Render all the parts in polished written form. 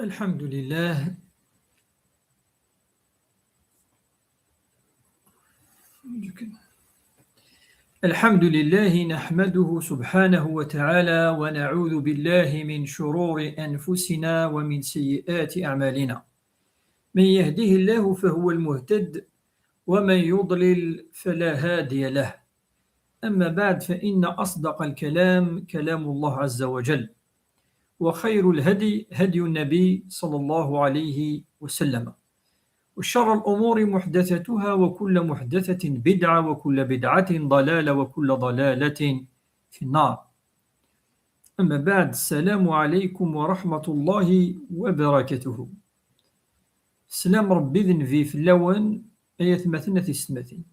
الحمد لله. الحمد لله نحمده سبحانه وتعالى ونعوذ بالله من شرور أنفسنا ومن سيئات أعمالنا. من يهده الله فهو المهتد ومن يضلل فلا هادي له. أما بعد، فإن أصدق الكلام كلام الله عز وجل، وخير الهدي هدي النبي صلى الله عليه وسلم، وشر الأمور محدثتها، وكل محدثة بدعة، وكل بدعة ضلالة، وكل ضلالة في النار. أما بعد، السلام عليكم ورحمة الله وبركاته. سلام ربي ذنفي في اللون أية مثلنا في السماتين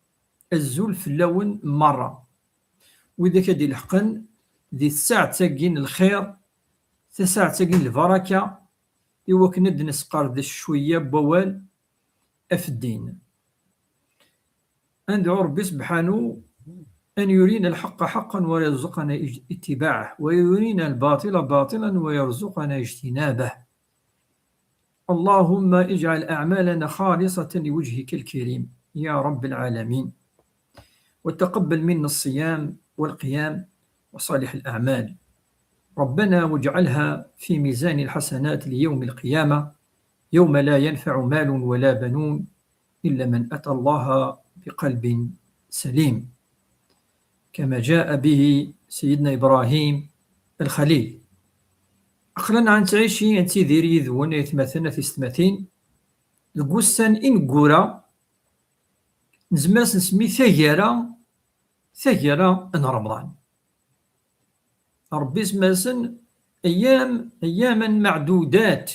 الزول في اللون مرة، وإذا كدي الحقن ذي الساعة تاقين الخير، ساعة تاقين البركة، إوا كند نسقر ذي شوية بوال في الدين. أندعو ربي سبحانه أن يرينا الحق حقا ويرزقنا اتباعه، ويرينا الباطل باطلا ويرزقنا اجتنابه. اللهم اجعل أعمالنا خالصة لوجهك الكريم يا رب العالمين، وتقبل منا الصيام والقيام وصالح الأعمال ربنا، واجعلها في ميزان الحسنات ليوم القيامة، يوم لا ينفع مال ولا بنون إلا من أتى الله بقلب سليم، كما جاء به سيدنا إبراهيم الخليل. أقلنا عن تعيشي أنت ذيري ذوان يتمثلنا في ستماتين القسان إن قورا نزماس نسمي ثاجرة أن رمضان. ربي سماسن أياما معدودات،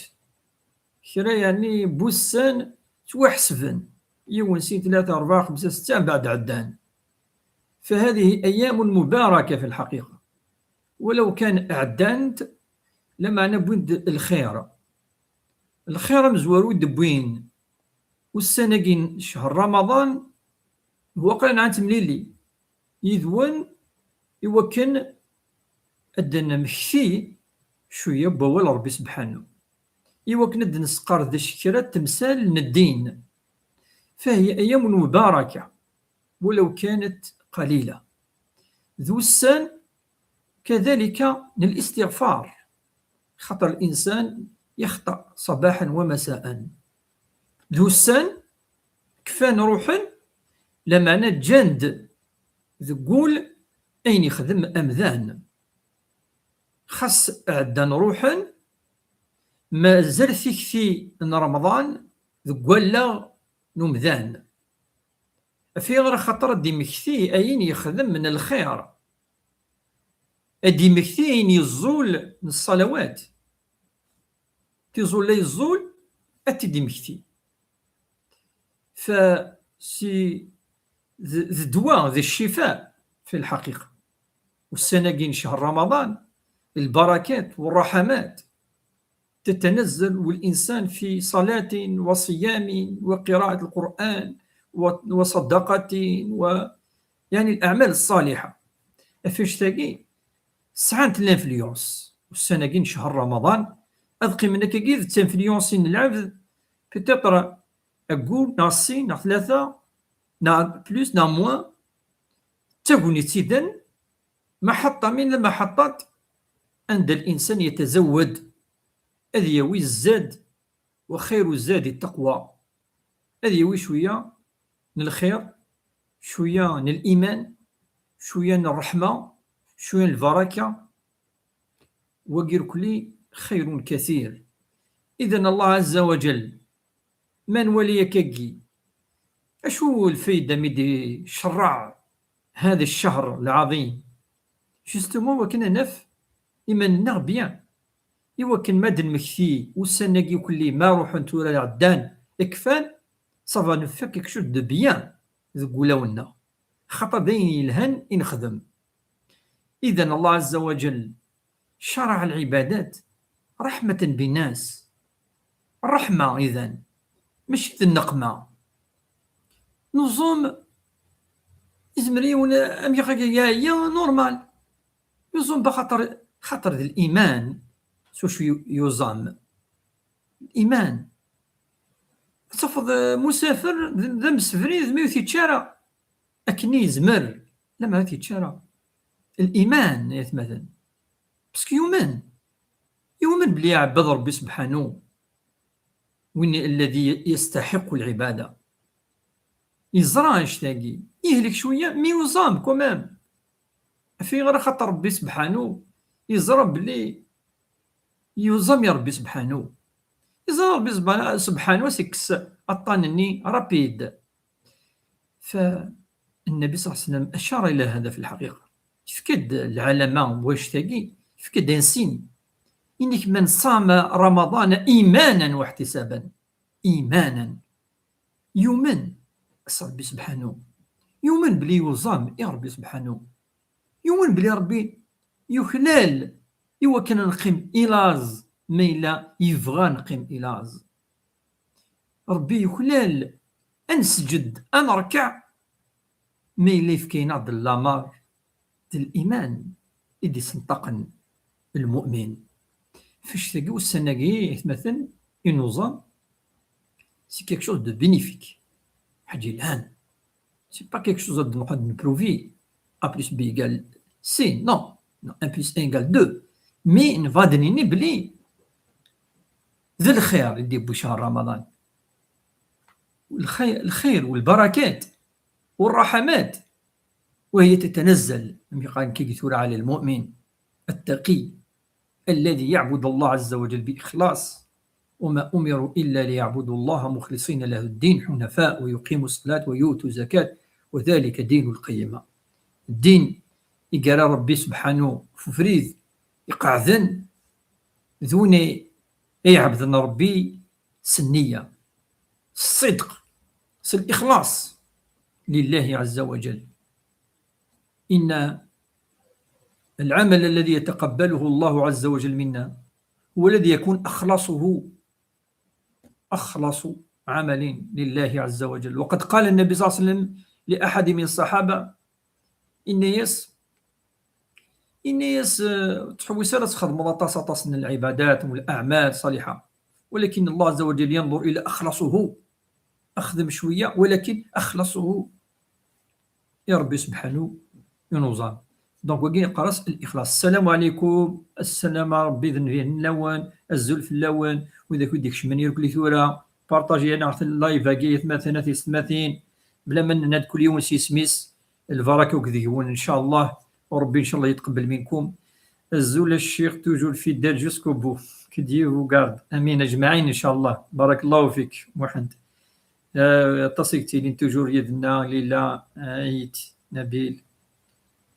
كرا يعني بوسان توحسبن يوم سين 3 4 5 6 بعد عدان. فهذه أيام مباركة في الحقيقة، ولو كان أعدانت لما نبوين الخير مزورو دبوين، والسنقين شهر رمضان هو قلنا عن تمليلي يذون يوكن أدنا مكثي شوية بوال ربي سبحانه، يوكن أدنا نسقر ذا الشكرة تمثال الدين. فهي أيام مباركة ولو كانت قليلة. ذو السن كذلك للاستغفار، خطر الإنسان يخطأ صباحا ومساء. ذو السن كفان روحا لما نجند ذقول أين يخدم أمذان، خاص عدان روحا ما زال في رمضان ذقولا نمذان في غير خطر دي مكثي أين يخدم من الخير، دي مكثي أين يزول من الصلوات، تيزول لا يزول أتدي مكثي. فسي ذي دواء ذي الشفاء في الحقيقة. والسنقين شهر رمضان البركات والرحمات تتنزل، والإنسان في صلاة وصيام وقراءة القرآن وصدقة يعني الأعمال الصالحة فيش تاقي سعانت الانفلونس. والسنقين شهر رمضان أذقي منك كيف تنفلونسين العبد بتطرى أقول ناصي نا 3 نا بلوس نا موان تقوني تيدن محطة من المحطات عند الإنسان يتزود. هذه يوي الزاد، وخير الزاد التقوى. هذه يوي شوية من الخير، شوية من الإيمان، شوية من الرحمة، شوية من البركة، وغير كل خير كثير. إذن الله عز وجل من ولي كاكي أشو الفايدة مدي شرع هذا الشهر العظيم؟ جستمون وكنا نف إيماننا بيان، يوكن ماد المكثي والسناقي كلي ما روح نتورا عدان إكفان صافا نفك شو دو بيان ذقولاونا خطر دين يلهن إنخدم. إذن الله عز وجل شرع العبادات رحمة بالناس، الرحمة إذن مش النقمة. نظم إزمريون أم يا نورمال يظن بخطر ذي الإيمان سوش يوزام الإيمان تفض مسافر ذا مسفري ذا ميوثي تشارع أكني يزمر لما هاتي تشارع الإيمان مثلا باسكو يؤمن بلي يعبد ربي سبحانه وين الذي يستحق العبادة يزرع يشتاقي يهلك شوية مي يوزام كومام في غير خاطر ربي سبحانه يزرع بلي يوزام يا ربي سبحانه يزرع ربي سبحانه سيكس أطانني رابيد. فالنبي صلى الله عليه وسلم أشار إلى هذا في الحقيقة فكد العلماء واشتاقي فكد انسين إنك من صام رمضان إيمانا واحتسابا إيمانا يؤمن ربي سبحانه يؤمن بلي يوزام يا ربي سبحانه يؤمن بلي ربي يخلال إوا كان نقيم إلاز ميلا يبغى نقيم إلاز ربي يخلال أنسجد أنركع ميلا يفكينا د اللامار د الإيمان إدي سنطقن المؤمن فاش تلقاو السنة مثلا النظام سي كيك شوز دو بينيفيك حاجة الآن سي با كيك شوز نقعد نبروفي أ بلس بي إيكال سي نو أن بلس أن إيكال دو مي نفادنيني بلي ذا الخير يدي بشهر رمضان الخير والبركات والرحمات وهي تتنزل كي تورى على المؤمن التقي الذي يعبد الله عز وجل بإخلاص وما أمروا إلا ليعبدوا الله مخلصين له الدين حنفاء ويقيموا الصلاة ويؤتوا الزكاة وذلك دين القيمة. الدين يقرا ربي سبحانه ففريد يقعذن ذوني يعبدن ربي سنية الصدق الإخلاص لله عز وجل. إن العمل الذي يتقبله الله عز وجل منا هو الذي يكون أخلص عمل لله عز وجل. وقد قال النبي صلى الله عليه وسلم لأحد من الصحابة إن ياس تحوس لا تخدم طاس من العبادات والأعمال الصالحة ولكن الله عز وجل ينظر إلى أخلصه أخدم شوية ولكن أخلصه يا ربي سبحانه ينوزان. دونك وكين قرص الإخلاص. السلام عليكم السلام ربي ذنبيه اللون الزلف اللون وإذا كنت ديك شمني ركلي ثورة بارطاجي أنا عرفت اللايف هاكي ثماثين ثماثين بلا من ناد كل يوم سيسميس البركة وكذيون إن شاء الله وربي إن شاء الله يتقبل منكم. الزول الشيخ توجور في دال جوسكو بو كدي وقارد أمين أجمعين إن شاء الله. بارك الله فيك محمد. تصيقتي لين توجور يدنا ليلى عيد نبيل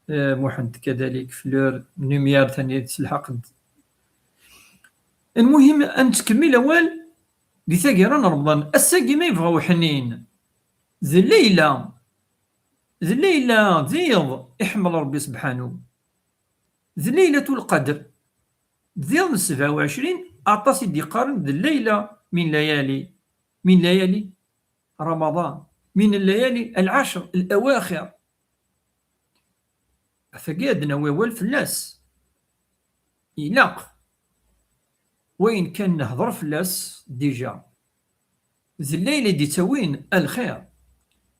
محمد كذلك فلور نميار ثاني تسلحق. المهم أن تكمل أول بثاقي رانا رمضان الساقي ما يبغاو حنين ذي الليلة ذيض احمل ربي سبحانه ذي ليلة القدر ذيض 27 أعطى سيدي قارن ذي الليلة من ليالي رمضان من الليالي العشر الأواخر فقادنا ويوال فلاس يلاق وين كان نهضر فلاس ديجا ذي الليلة دي توين الخير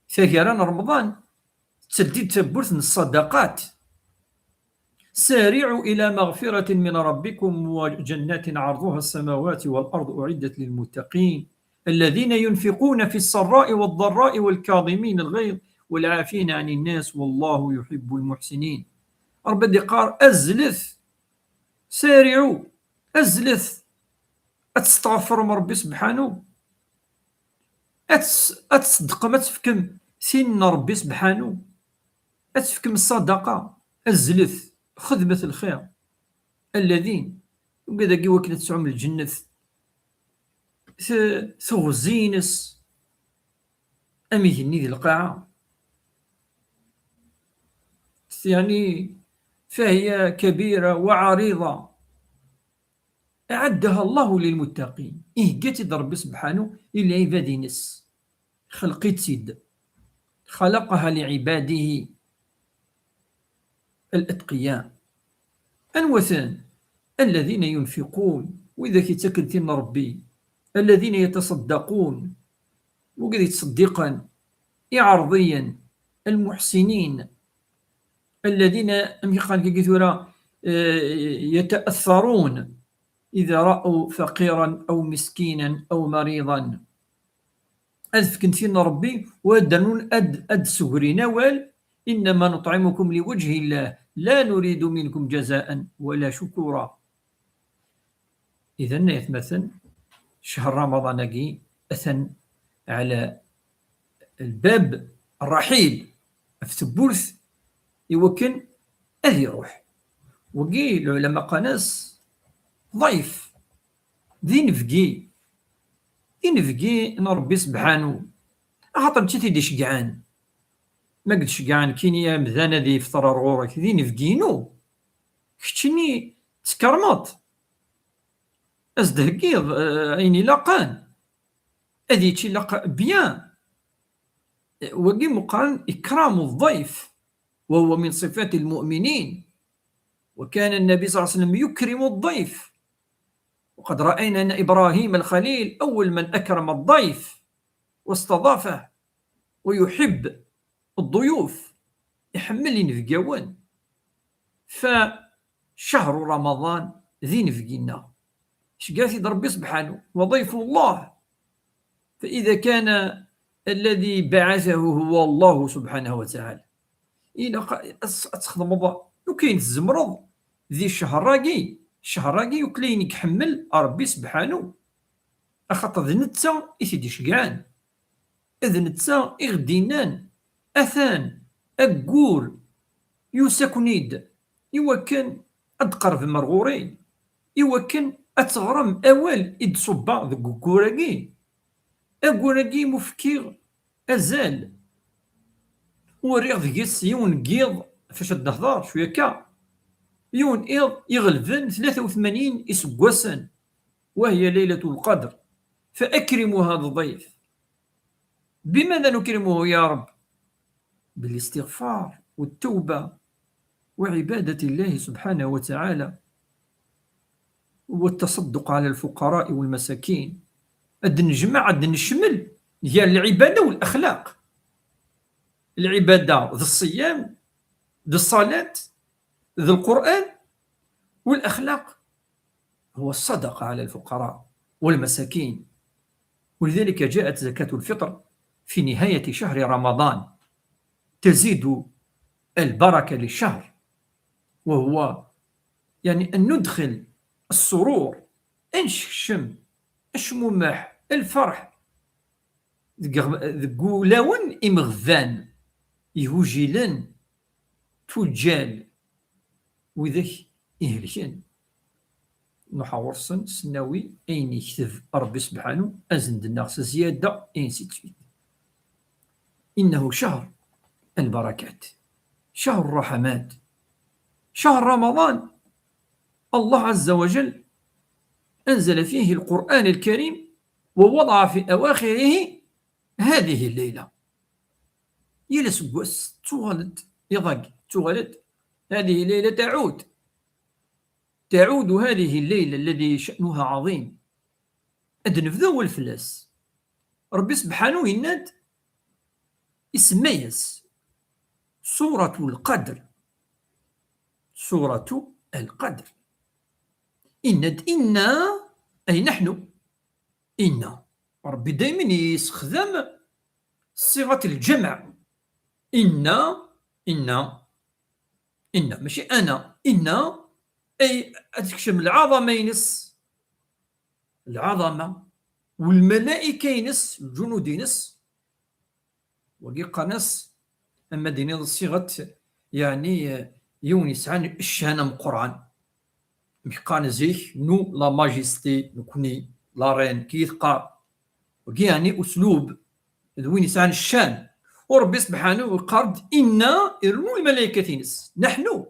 ثاقران رمضان تسديد تبرث من الصدقات. سارعوا إلى مغفرة من ربكم وجنات عرضها السماوات والأرض أعدت للمتقين الذين ينفقون في السراء والضراء والكاظمين الغيظ والعافين عن الناس والله يحب المحسنين. رب دقار أزلث سارعوا أزلث أتستغفر من ربي سبحانه أتصدق ما تفكم سن ربي سبحانه أتفكم الصدقة أزلث خدمة الخير الذين وكذا كيوكنا تسعم الجنة ثغزينس أميثني ذي القاعة يعني فهي كبيرة وعريضة أعدها الله للمتقين. قتد ربي سبحانه للعباد نس خلقت سيد خلقها لعباده الأتقياء أنوثان الذين ينفقون وإذا كتكلتين ربي الذين يتصدقون وقد يتصدقا عرضيا، المحسنين الذين يتأثرون إذا رأوا فقيرا أو مسكينا أو مريضا. أذف كنتين ربي ودنون أد سهري نوال، إنما نطعمكم لوجه الله لا نريد منكم جزاء ولا شكورا. إذن يتمثل شهر رمضان أثن على الباب الرحيل في تبورث يوكن أذي يروح وقيل العلماء قناس ضيف ذي نفقي نربي سبحانه خاطر مشيتي دي شقعان ما قد شقعان كينيا مذانا ذي يفطر رغورك ذي نفقينو كتشني تكرمط أزدهقيض عيني لاقان أذي تشي لاق بيان وقي مقارن إكرام الضيف وهو من صفات المؤمنين، وكان النبي صلى الله عليه وسلم يكرم الضيف، وقد رأينا أن إبراهيم الخليل أول من أكرم الضيف واستضافه ويحب الضيوف يحمل نفقاون. فشهر رمضان ذي نفقنا شقاثي ربي سبحانه وضيف الله، فإذا كان الذي بعثه هو الله سبحانه وتعالى إلا أتخدم الله وكاين الزمرض ذي الشهر راقي وكلينك حمل ربي سبحانه أخاطر ذي نتا إثدي شقعان إذ نتا إغدينان أثان أقور يوسكنيد يوكن أدقرب مرغورين يوكن أتغرم أول إد صبا ذي أقوراقي مفكير أزال وريغ ذيس يون قيض فاش الدهضار شوية كا يون إيض يغلبن 83 إسقوسا وهي ليلة القدر. فأكرموا هذا الضيف. بماذا نكرمه يا رب؟ بالاستغفار والتوبة وعبادة الله سبحانه وتعالى والتصدق على الفقراء والمساكين. أد نجمع أد نشمل هي العبادة والأخلاق. العبادة ذي الصيام ذي الصلاة ذي القرآن، والأخلاق هو الصدقة على الفقراء والمساكين. ولذلك جاءت زكاة الفطر في نهاية شهر رمضان تزيد البركة للشهر، وهو يعني أن ندخل السرور انشم الشمومح الفرح ذقولاون إمغذان يهوجلن توجال وذاك إهلكن نحاورسن سناوي أين يكتب ربي سبحانه أزند الناس زيادة إنسيتويت. إنه شهر البركات، شهر الرحمات، شهر رمضان الله عز وجل أنزل فيه القرآن الكريم ووضع في أواخره هذه الليلة يلسقوس تغلد يضاق تغلد هذه الليلة تعود هذه الليلة الذي شأنها عظيم أدنفذو والفلاس ربي سبحانه يناد اسميس سورة القدر. سورة القدر إناد إنا أي نحن إنا ربي دائما يستخدم صيغة الجمع إنا ماشي أنا إنا أي أتكشم العظمة ينس العظمة والملائكة ينس الجنود ينس وقيقى نس أما ديني الصيغة يعني يونس عن الشهنة من القرآن مكان زيك نو لا ماجيستي نكوني لا رين كيثقى وقي يعني أسلوب وين يسعن الشان وربي سبحانه وقرد إنا إرمو الملائكة ينس نحن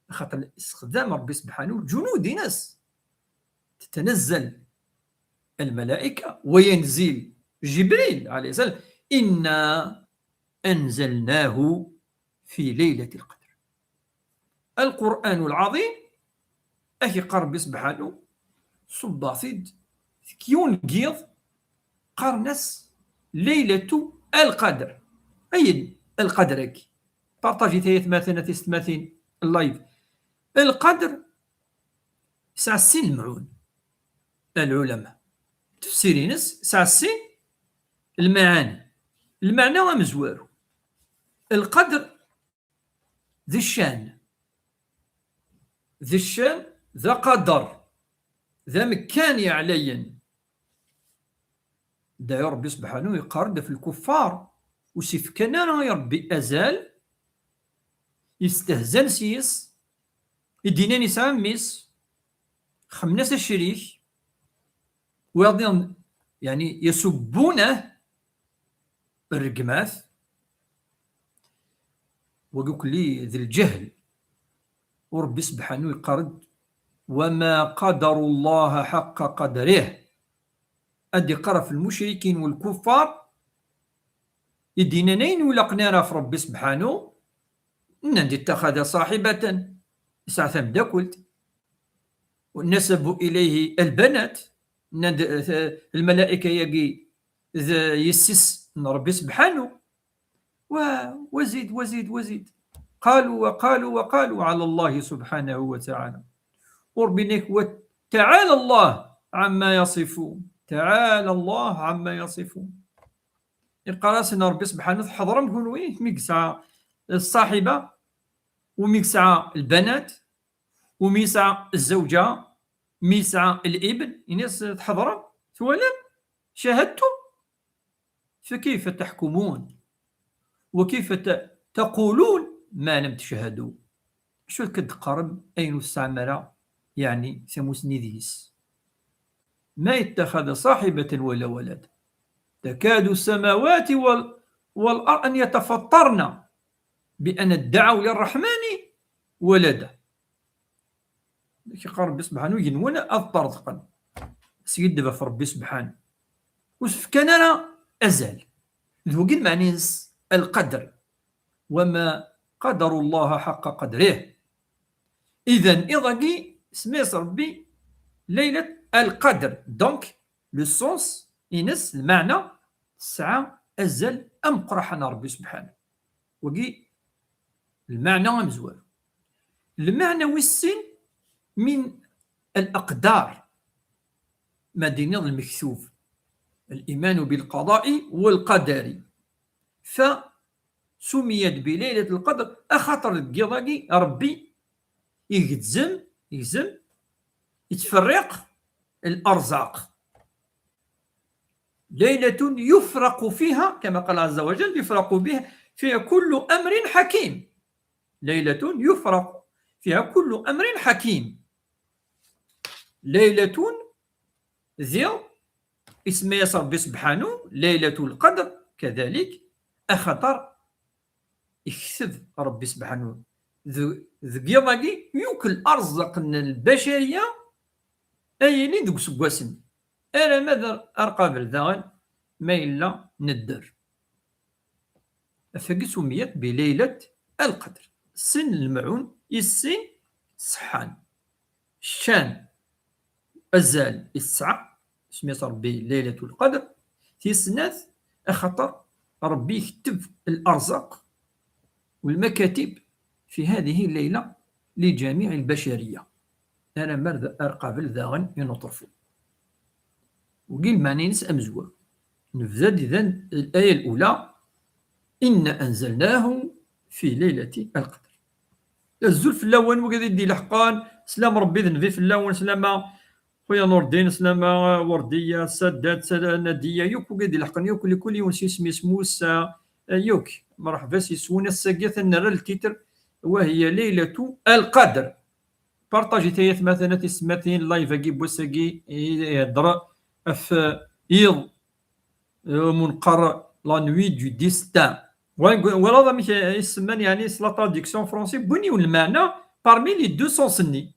خاطر استخدام ربي سبحانه جنود ناس تتنزل الملائكة وينزل جبريل عليه السلام إنا أنزلناه في ليلة القدر. القرآن العظيم أخي قرب سبحانه صباصيد كيون جيض قرنس ليلة القدر. أي القدر بارطاجي تايت مثلا تستماثين اللايف. القدر ساع السين المعون العلماء تفسيرينس ساع السين المعاني. المعنى مزوار. القدر ذي الشان، ذي الشان ذا قدر ذا مكان عليا. دا يا ربي سبحانه يقارد في الكفار وسيف كان يا ربي أزال يستهزن سيس يديناني ساميس خمناس الشريك ويضين يعني يسبونه الرقماث وقوك لي ذي الجهل. وربي سبحانه يقارد وما قدر الله حق قدره. أدي قرف المشركين والكفار يدينانين ولقنا في ربي سبحانه ندي اتخذ صاحبة ساعة ثم قلت ونسبوا إليه البنات. الملائكة يجي يسس ربي سبحانه وزيد وزيد وزيد. قالوا وقالوا وقالوا على الله سبحانه وتعالى. وربنك وتعالى الله عما يصفون. تعالى الله عما يصفون. القراسنا ربي سبحانه حضرهم يقولوا ميكسع الصاحبة وميكسع البنات وميسع الزوجة ميسع الابن. الناس تحضرهم ولم شاهدتم فكيف تحكمون وكيف تقولون ما لم تشاهدوا. شو الكدقرب أين السعمرة يعني سموسني ذيس ما يتخذ صاحبة ولا ولد. تكاد السماوات والأرض أن يتفطرن بأن ادعوا للرحمن ولدا. كي ربي سبحانه ينون أضطرقا سيدبا في ربي سبحانه وسف كان أنا أزال ذو قل معنيس القدر وما قدر الله حق قدره. إذن إضاقي سميس ربي ليلة القدر. دونك لو سونس ينس المعنى الساعة أزل أم قرحنا ربي سبحانه وقي المعنى مزوال. المعنى والسن من الأقدار مدينة المكسوف الإيمان بالقضاء والقدر فسميت بليلة القدر أخطر القضاء ربي يجزم يتفرق الأرزاق. ليلة يفرق فيها كما قال عز وجل يفرق بها فيها كل أمر حكيم. ليلة يفرق فيها كل أمر حكيم. ليلة ذي اسم ربي سبحانه ليلة القدر كذلك أخطر يكسب ربي سبحانه ذي يوكل أرزق البشرية أيني ذوك سقواسن أنا ماذا أرقى ذان ما إلا ندر. فقد سميت بليلة القدر. سن المعون السن صحان الشان أزال السعة سميت ربي ليلة القدر في سناث أخطر ربي يكتب الأرزاق والمكاتب في هذه الليلة لجميع البشرية. أنا مرد أرقى ذان ينطرفوا وقيل معني نس أمزوى نفذد إذن الآية الأولى إنا أنزلناه في ليلة القدر. الزول في اللون وقد يدي لحقان سلام ربي ذنبي في اللون سلام خويا نور الدين سلام وردية سادات نادية يوك وقد لحقان يوك لكل يونس اسمي سموس يوك مرحبا سيسونا الساقية نرى التيتر وهي ليلة القدر. بارطاجي تايت مثلا تسمتين لايف اكي بوساكي يهضر في يض منقر لا نوي دو ديستان ولا ضمي يسمى يعني لا تراديكسيون فرونسي بني المعنى بارمي لي دو سونس ني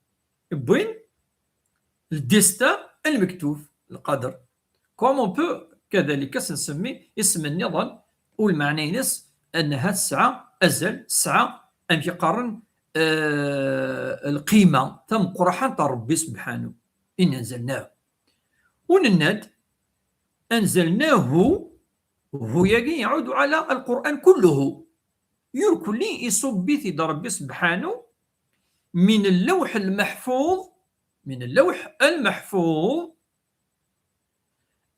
بوين الديستان المكتوب القدر كومون بو كذلك سنسمي اسم النظام والمعنى ينس ان هاد الساعه ازل الساعه ام يقارن القيمه تم قرحان ربي سبحانه إن أنزلناه. ونناد أنزلناه هو يعود على القرآن كله يركلي يصب بيت ربي سبحانه من اللوح المحفوظ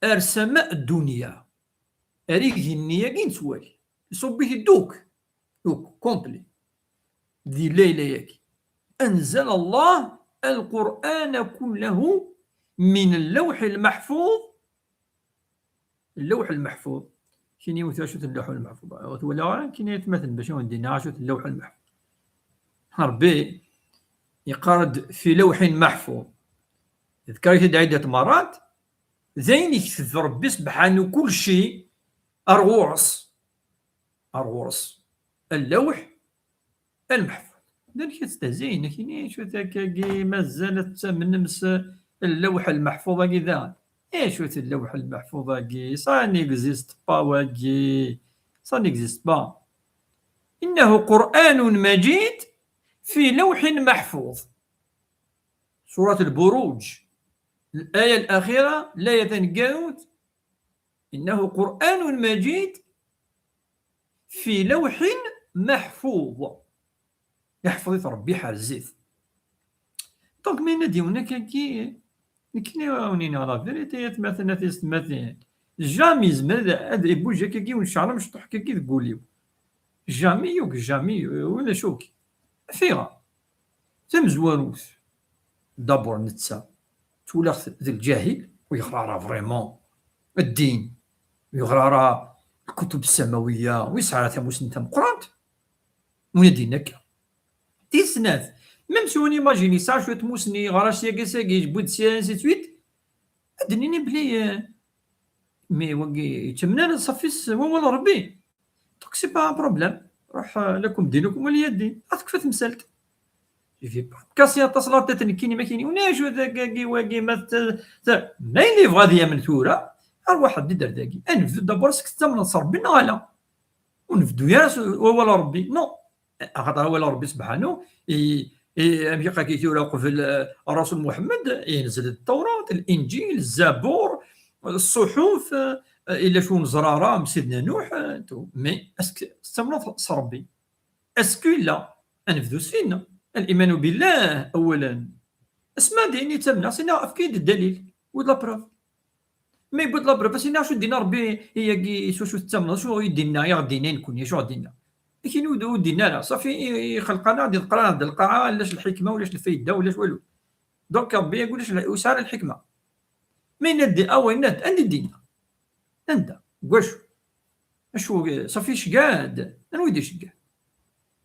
السماء الدنيا أريه النية كين سوالي يصب به دوك كومبلي ذي ليلة ياكي أنزل الله القرآن كله من اللوح المحفوظ كاين يوثاشوت اللوح المحفوظ ولا كاين يتمثل باش ندينا عاشوت اللوح المحفوظ ربي يقرد في لوح محفوظ ذكرت عدة مرات زين يكتب ربي سبحانه كل شيء أرغوص اللوح المحفوظ لذلك تستهزئين كاين شو تاكي مازالت من نمس اللوح المحفوظ كذا شو اللوح المحفوظ كي سا نيكزيست با واكي سا نيكزيست با إنه قرآن مجيد في لوح محفوظ سورة البروج الآية الأخيرة لا يتنقلت إنه قرآن مجيد في لوح محفوظ يحفظ ربي حرزيت دونك من نديونا كي ونينا لا فيريتي مثلا جامي زمر ادري بوجا كي ونشعر مشطوح كي تقوليو جامي ولا شوكي فيها تمزواروث دابور نتسا تولى ذا الجاهل ويقرا راه فريمون الدين ويقرا راه الكتب السماويه ويسعى ثموس نتا مقرات وندينك تيسناث ميم سي اون ايماجيني سا شو تموسني غراس ياكي جبود سي سويت ادنيني بلي مي وكي تمنى صافيس والله ربي دونك سي با بروبليم روح لكم دينكم ولي الدين تكفى تمسلت في كاسيا تصلات تنكيني ما كاينين وناش ذاك واكي ما اللي بغا ديا من ثوره واحد يدير ذاكي انفدو دابور سكت من نصر بنا لا ونفدو يا ولا ربي نو خاطر ولا ربي سبحانه يبقى كيتوراق في الرسول محمد ينزل التوراة الإنجيل الزبور الصحف إلا شون زرارة سيدنا نوح مي اسكو استمرت ربي اسكو لا انفذو سفينا الإيمان بالله أولا اسمع ديني تمنع سينا أفكيد الدليل ولا بروف مي بود لا بروف سينا شو دينا ربي هي شو تمنع شو يدينا يغدينا نكون شو دينا لكن ودينا لا صافي خلقنا ديال القران ديال القاعه علاش الحكمه ولاش الفايده ولاش والو دونك ربي يقول ليش وسار الحكمه من ندي او ند عندي دينا انت واش اشو صافي شقاد انا ويدي شقاد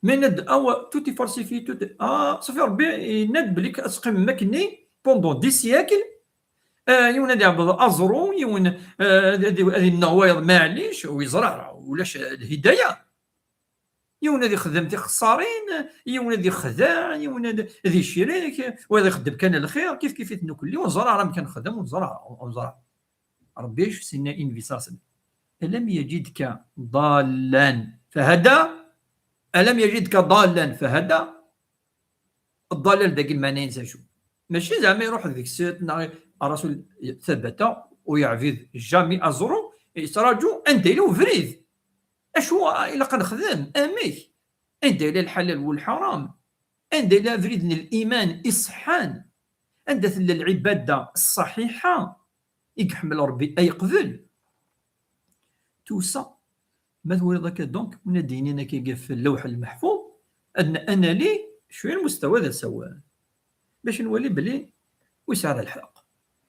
من ند او توتي فالسيفي توتي صافي ربي ند بليك اسقم مكني بوندون دي سياكل يون هذا عبد ازرو يون هذه النوايض معليش ويزرع ولاش الهدايه يون هذه خدمتي خسارين يون هذه خداع يون هذه شريك وهذا يخدم كان الخير كيف تنكلي ونزرع راه كنخدم ونزرع ربي ايش سنا انفيساس ألم يجدك ضالا فهدى ألم يجدك ضالا فهدى الضلال داك المعنى ينسى شو ماشي زعما يروح ديك السيت الرسول ثبت ويعفيذ جامي ازرو يتراجو انت له فريد اشو الا كنخدم امي انت الى الحلال والحرام انت الى فريد الايمان اصحان انت العباده الصحيحه يحمل ربي اي قبل تو سا ما هو ذاك دونك من ديننا كي في اللوح المحفوظ ان انا لي شويه المستوى ذا سواء باش نولي بلي وسع الحق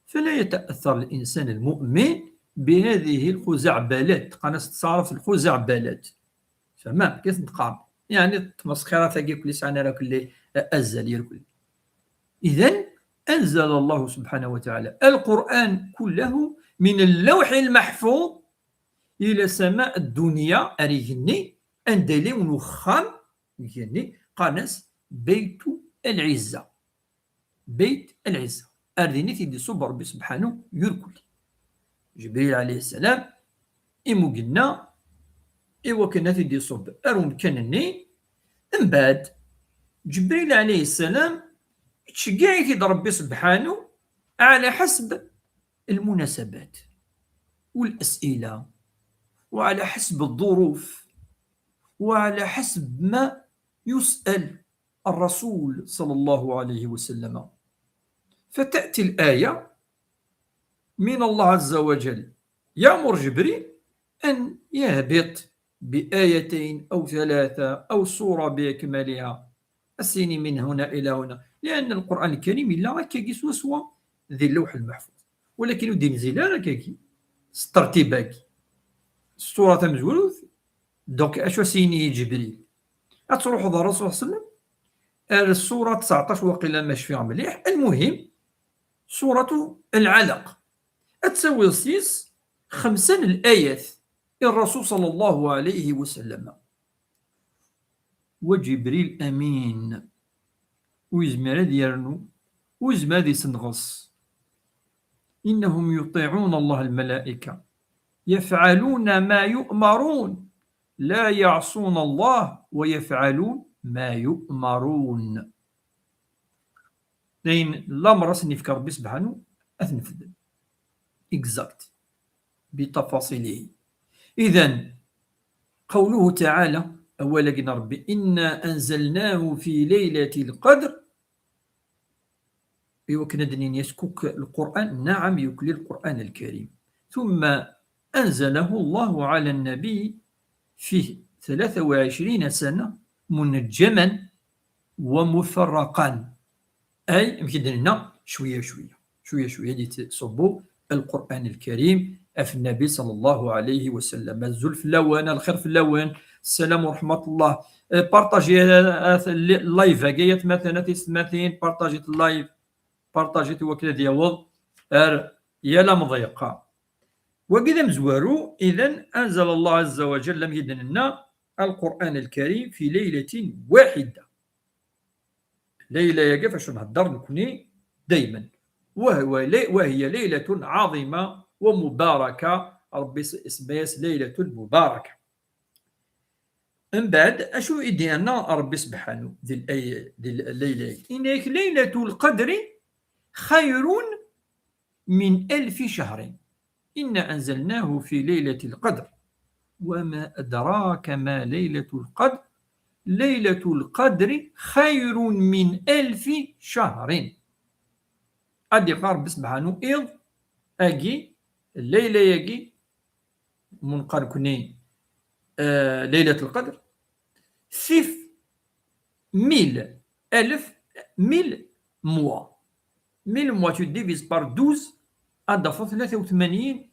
فلا يتاثر الانسان المؤمن بهذه الخزعبلات قناه تصارف الخزعبلات فما كيف نتقارن يعني تمسخرات هكي كل سنه راه كل ازل يركل اذا انزل الله سبحانه وتعالى القران كله من اللوح المحفوظ الى سماء الدنيا اريهني اندلي ونخام يعني قناس بيت العزه بيت العزه ارديني تيدي صبر ربي سبحانه يركل جبريل عليه السلام إمو قلنا إوا كنا تيدي صب أروم كانني من بعد جبريل عليه السلام تشجعي تيد ربي سبحانه على حسب المناسبات والأسئلة، وعلى حسب الظروف، وعلى حسب ما يسأل الرسول صلى الله عليه وسلم. فتأتي الآية من الله عز وجل يأمر جبريل أن يهبط بآيتين أو ثلاثة أو سورة بأكملها، السين من هنا إلى هنا، لأن القرآن الكريم إلا هكاكي سوا ذي اللوح المحفوظ، ولكن ودي نزيلها هكاكي ترتيباكي السورة مزولوث. دونك أشوا سيني جبريل أتروح الرسول صلى الله عليه وسلم السورة 19 وقيلا ماشي فيها مليح. المهم سورة العلق أتساوي 5 الآيات الرسول صلى الله عليه وسلم. وجبريل أمين ويزمر ديالنو ويزمر دي سنغص. إنهم يطيعون الله الملائكة يفعلون ما يؤمرون لا يعصون الله ويفعلون ما يؤمرون. لين الأمر سنفكر ربي سبحانه أثنفذ إكزاكت بتفاصيله. إذن قوله تعالى أولا قلنا ربي إنا أنزلناه في ليلة القدر. يمكن أن يسكك القرآن، نعم يكلي القرآن الكريم، ثم أنزله الله على النبي في 23 سنة منجما ومفرقا، أي يمكن لنا شوية شوية تصبوا القرآن الكريم في النبي صلى الله عليه وسلم. الزلف اللوان الخير في اللوان، السلام ورحمة الله. بارطاجي اللايف هكايا مثلا تسمثين بارطاجيت اللايف بارطاجيت وكذا ديال يا لا مضيقة وكذا مزوارو. إذن أنزل الله عز وجل لنا القرآن الكريم في ليلة واحدة. ليلة يا فاش نهضر نكوني دائما وهي ليلة عظيمة ومباركة، ربي اسمها ليلة مباركة. من بعد أشو يدينا ربي سبحانه ذي الآية ذي الليلة إنك ليلة القدر خير من 1000 شهر إنا أنزلناه في ليلة القدر وما أدراك ما ليلة القدر ليلة القدر خير من 1000 شهر. أدي قارب سبحانه إذ أجي الليلة يجي منقر كني ليلة القدر 1000 موا 1000 موا tu divises par 12 أضافوا 83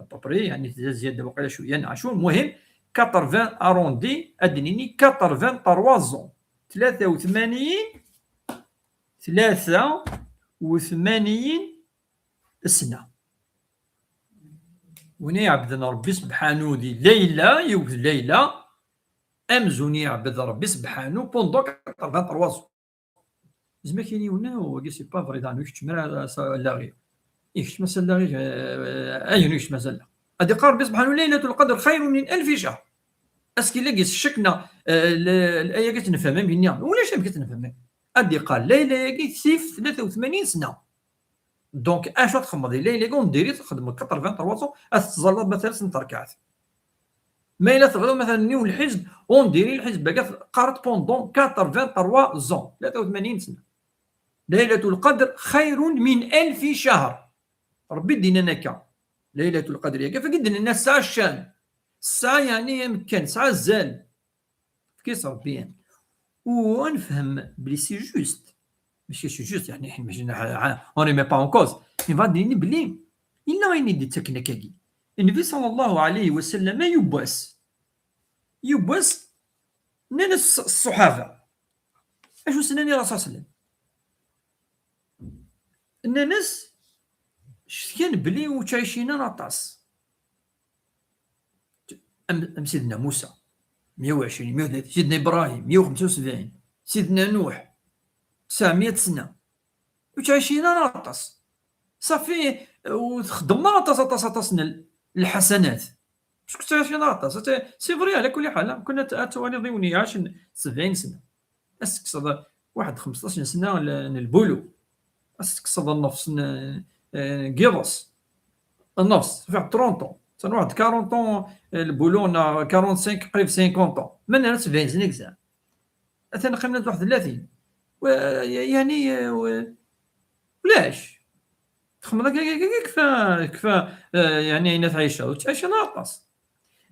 أبري يعني زيادة وقيلا شوية نعشو. المهم 80 أروندي أدنيني 83 زون 83 سنة. وني عبدنا ربي سبحانه دي ليلة يوكل ليلة أمزوني عبد ربي سبحانه بوندو 83 زون. زعما كاين يونا هو سي با فري دانو يكتش مرا لاغي يكتش مسال لاغي أين يكتش مسال هادي قال ربي سبحانه ليلة القدر خير من 1000 شهر. اسكي لقيت شكنا الآية كتنفهمها مني ولا شاب كتنفهمها. أدي قال ليلة يجي سيف 83 سنة. دونك اش تخمضي ليلة كون ديري تخدم 83 زون تتزلط مثلا سنة ركعات. ما إلا تغدو مثلا نيو الحزب ونديري الحزب باقا قارت بوندون 83 زون 83 سنة. ليلة القدر خير من 1000 شهر. ربي دينا نكا ليلة القدر يا فقد الناس ساعة الشام الساعة يعني يمكن ساعة الزال كيس ربي يعني. ونفهم بلي سي جوست ماشي سي جوست يعني حنا ماشي اوني مي با اون كوز نفاديني بلي إلا غير ندي تكنا كاكي النبي صلى الله عليه وسلم يبواس ناس الصحابة اشو سناني الرسول صلى الله عليه وسلم ناس كان بلي وتعيشينا نطاس أم سيدنا موسى 120 130 سيدنا إبراهيم 175 سيدنا نوح 900 سنة وتعيشينا نطاس صافي وخدمنا نطاس الحسنات باش كنت تعيشينا نطاس سي فري. على كل حال كنا تواني ضيوني عاش 70 سنة أستقصد واحد 15 سنة البولو أستقصد النفس قرص النص فيه 30 طون تنواحد 40 طون البولون 45 قريب 50 طون من الناس 20 زنيكزا اثنا قيمنا واحد 30 يعني ولاش تخمم كفا يعني اين تعيشها وتعيش ناقص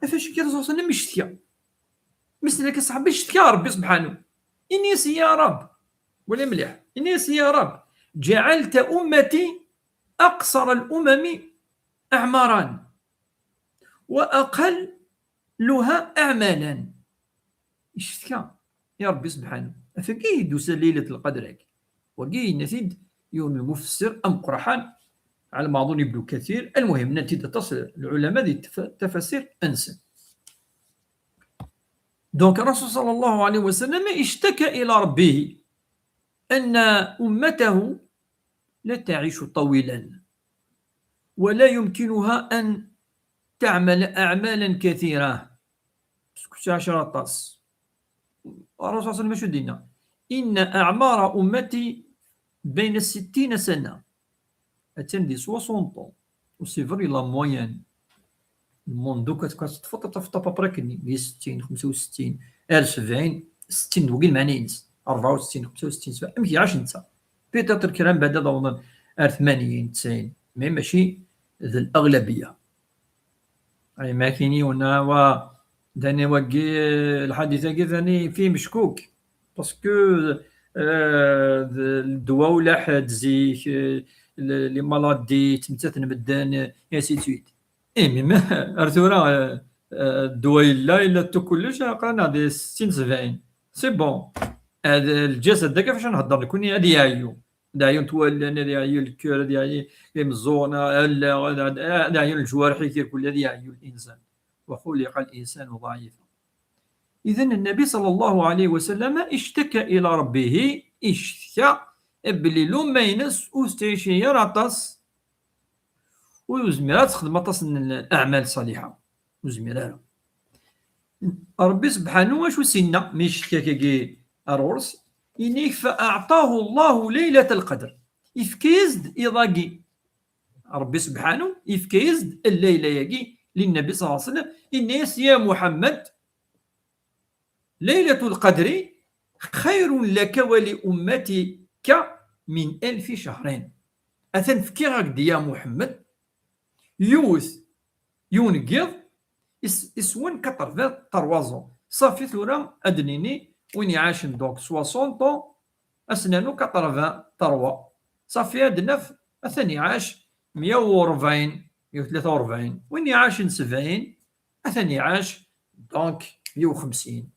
فاش كيرزوصنا مشتيا مثلك صاحبي شتيا ربي سبحانه اني يا رب ولا مليح اني يا رب جعلت امتي اقصر الامم اعمارا واقلها اعمالا شتيا يا ربي سبحانه فكي دوس ليله القدر وكي نتيد يوم المفسر ام قرحان على ما اظن ابن كثير المهم نتيجه تصل العلماء ذي التفاسير انسى دونك الرسول صلى الله عليه وسلم اشتكى الى ربه ان امته لا تعيش طويلا ولا يمكنها ان تعمل اعمالا كثيره عشرة طاس الرسول صلى الله عليه وسلم دينا ان اعمار امتي بين 60 سنه اتندي 60 طون وسيفري لا موين الموند دوكا كتفطط ابريكني ديال 60 65 70 60 دوكي المعنينس 64 65 70 ما كيعرفش انت بيتر الكلام بعد ضمن 80 90 مي ماشي ذا الاغلبيه اي ما كاينين هنا و داني وكي الحادثه كي ثاني فيه مشكوك باسكو الدواء ولا حد زيك لي مالادي تمتات نبدان يا سيتويت ميم ارثورا الدواء الا تو كلش قرانا دي 60 70 سي بون هذا الجسد داك فاش نهضر لك هادي يعيو داعيون تولى انا داعيو الكور داعي مزونه داعيو الجوارح كير كل هذه يعيو الانسان وخلق الانسان ضعيفا اذا النبي صلى الله عليه وسلم اشتكى الى ربه اشتكى بلي لو ما ينس وستيشي راطاس وزميرات تخدم طاس الاعمال الصالحه وزميرات ربي سبحانه واش سينا مشكا كي الرورس إني فأعطاه الله ليلة القدر إفكيزد إضاقي ربي سبحانه إفكيزد الليلة يجي للنبي صلى الله عليه وسلم إنيس يا محمد ليلة القدر خير لك ولأمتك من 1000 شهرين أثن فكيرك يا محمد يوث يونقض اسون 83 صافي ثورة أدنيني وين عاشن دونك 60 طون اسنانو 83 صافي عندنا اثني عاش 140 143 وين عاشن 70 اثني عاش دونك 150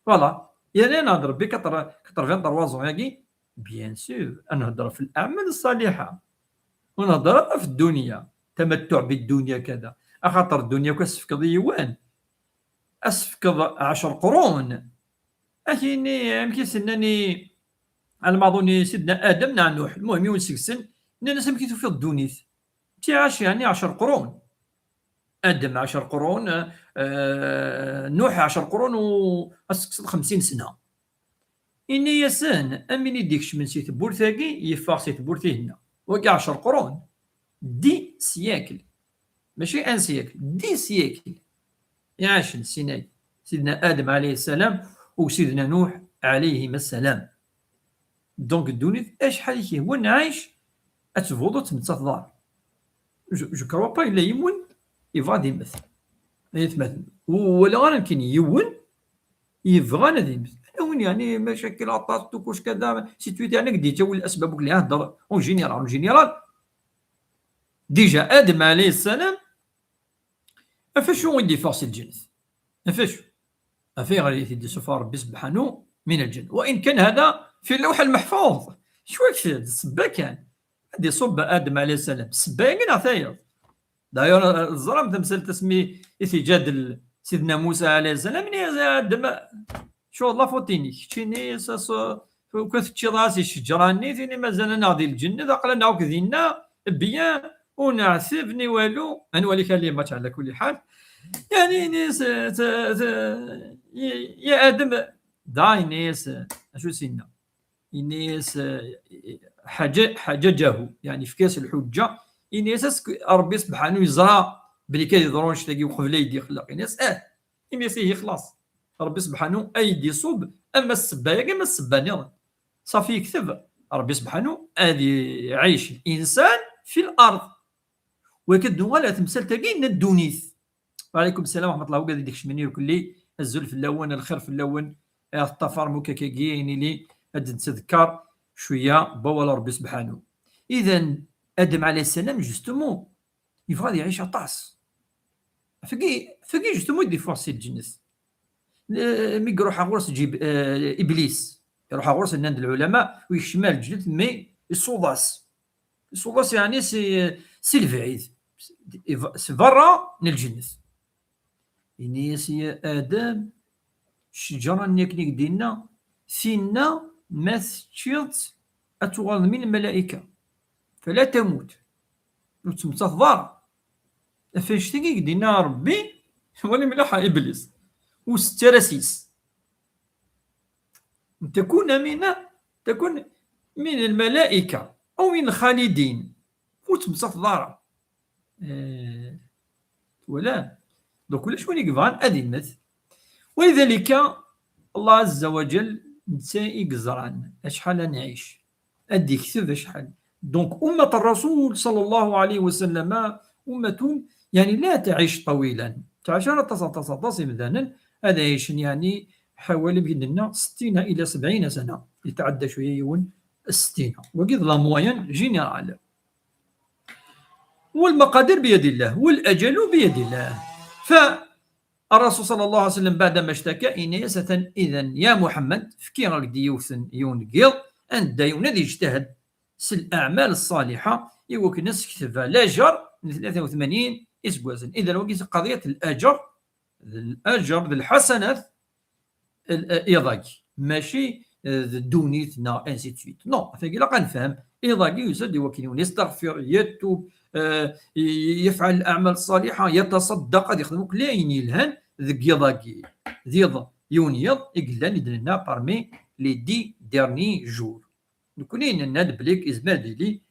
فوالا يعني نهضر ب 83 ياكي بيان سور نهضر في الاعمال الصالحه ونهضر في الدنيا تمتع بالدنيا كذا اخاطر الدنيا كسفكض يوان اسفكض 10 قرون اكيني يمكن سناني على ما اظن سيدنا ادم نعم نوح المهم يونسكسن الناس يمكن في الدونيث تعاش يعني 10 قرون ادم 10 قرون نوح 10 قرون و 50 سنه اني يسان امين يديكش من سيت بورثاكي يفاق سيت بورثينا وكاع 10 قرون دي سياكل ماشي ان سياكل دي سياكل يعاش السيناي سيدنا ادم عليه السلام وسيدنا نوح عليهما السلام دونك الدنيا اش حالك هو نعيش اتفوضو تمتصدار جو كروا با الا يمون يفادي مثل يتمثل ولا غير يمكن يون يبغى نادي مثل وين يعني مشاكل عطات وكوش كذا سيتويت يعني قد يجاو الاسباب اللي هضر اون جينيرال ديجا ادم عليه السلام فاش هو يدي فاس الجنس فاش افي غادي يدي سفار ربي سبحانه من الجن وان كان هذا في اللوح المحفوظ شويك السبا كان هذه صب ادم عليه السلام السبا كان عثاير داير الظلام تمثل تسمي اثجاد سيدنا موسى عليه السلام من ادم شو الله فوتيني شيني ساس كنت راسي شجراني فيني مازال ناضي الجنه قال نعوك ذينا بيان ونعسفني والو انولي كلمه على كل حال يعني ناس يا ادم داي ناس شو سينا الناس حججه يعني في كاس الحجه الناس ربي سبحانه يزرع بلي كيضرون شتاكي وقبل يدي يخلق الناس الناس هي خلاص ربي سبحانه ايدي صوب اما السبايه كما السباني صافي يكتب ربي سبحانه غادي يعيش الانسان في الارض وكدو لا تمثال تاكي الدونيث. وعليكم السلام ورحمه الله وبركاته. ديك شمني كلي الزلف اللون الخير في اللون الطفر مكاكيني لي اد نتذكر شويه بوال ربي سبحانه. اذا ادم عليه السلام جوستومون يبغى يعيش طاس فكي جوستومون يديفورسي الجنس مي يروح غورس تجيب ابليس يروح غورس عند العلماء ويشمال الجلد مي الصوباس يعني سي البعيد برا من الجنس. يعني يا ادم الشجره نيكليك ديالنا سينا ما تشيط اتغاض من الملائكه فلا تموت وتمتصدر فاش تيجي دينا ربي ولي ملاح ابليس والستراسيس تكون من الملائكه او من الخالدين وتمتصدر ولا دوك ولا شكون يقفان ادمت. ولذلك الله عز وجل نسائي قزران شحال نعيش ادي كتب شحال دونك أمة الرسول صلى الله عليه وسلم أمة يعني لا تعيش طويلا تعيش تصل مثلا هذا يعيش يعني حوالي بيننا 60 إلى 70 سنة يتعدى شوية يون 60 وقيد لا موين جينيرال. والمقادير بيد الله والأجل بيد الله. فالرسول صلى الله عليه وسلم بعدما اشتكى إنيسة إذا يا محمد فكي راك ديوثن يون قيض أنت يونادي يجتهد الأعمال الصالحة يوك ناس كتبها الأجر من 83 إسبوازن. إذا وقيت قضية الأجر الحسنات الإضاقي ماشي دونيتنا انسي تفيت نو فقيلا قنفهم إضاقي يسد وكين يستغفر يتوب يفعل الأعمال الصالحة يتصدق قد يخدموك لا ينيلهن ذك يضاقي ذيض يونيض إقلان يدلنا بارمي لي دي ديرني جور نكونين ناد بليك إزمادلي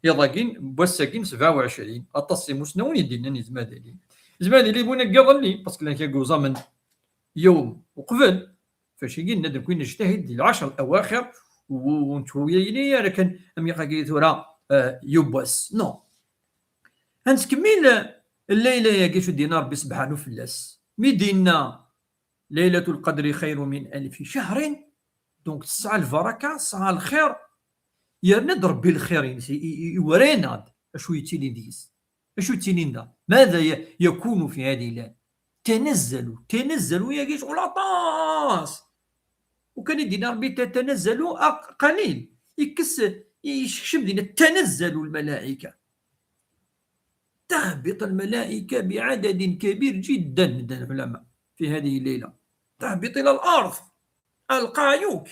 يضاقين بوساكين 27 أتصي مسنون يدينا إزمادلي بونا قضلي باسكو لان كيقوزا من يوم وقبل فاش يقولنا دوك نجتهد العشر الاواخر ونتو يلي راه كان اميقا كيثورا يبوس نو هنكمل الليله يا كيشو دينا ربي سبحانه فلاس مي دينا ليله القدر خير من الف شهر دونك تسعى البركه تسعى الخير يا نضرب بالخير يورينا اشو يتيلي ديس اشو تيلينا ماذا يكون في هذه الليله. تنزلوا يا جيش غلاطاس وكان يدينا ربي تتنزلوا قليل يكس يشكشم دينا تنزلوا الملائكه تهبط الملائكه بعدد كبير جدا من العلماء في هذه الليله تهبط الى الارض القاعيوك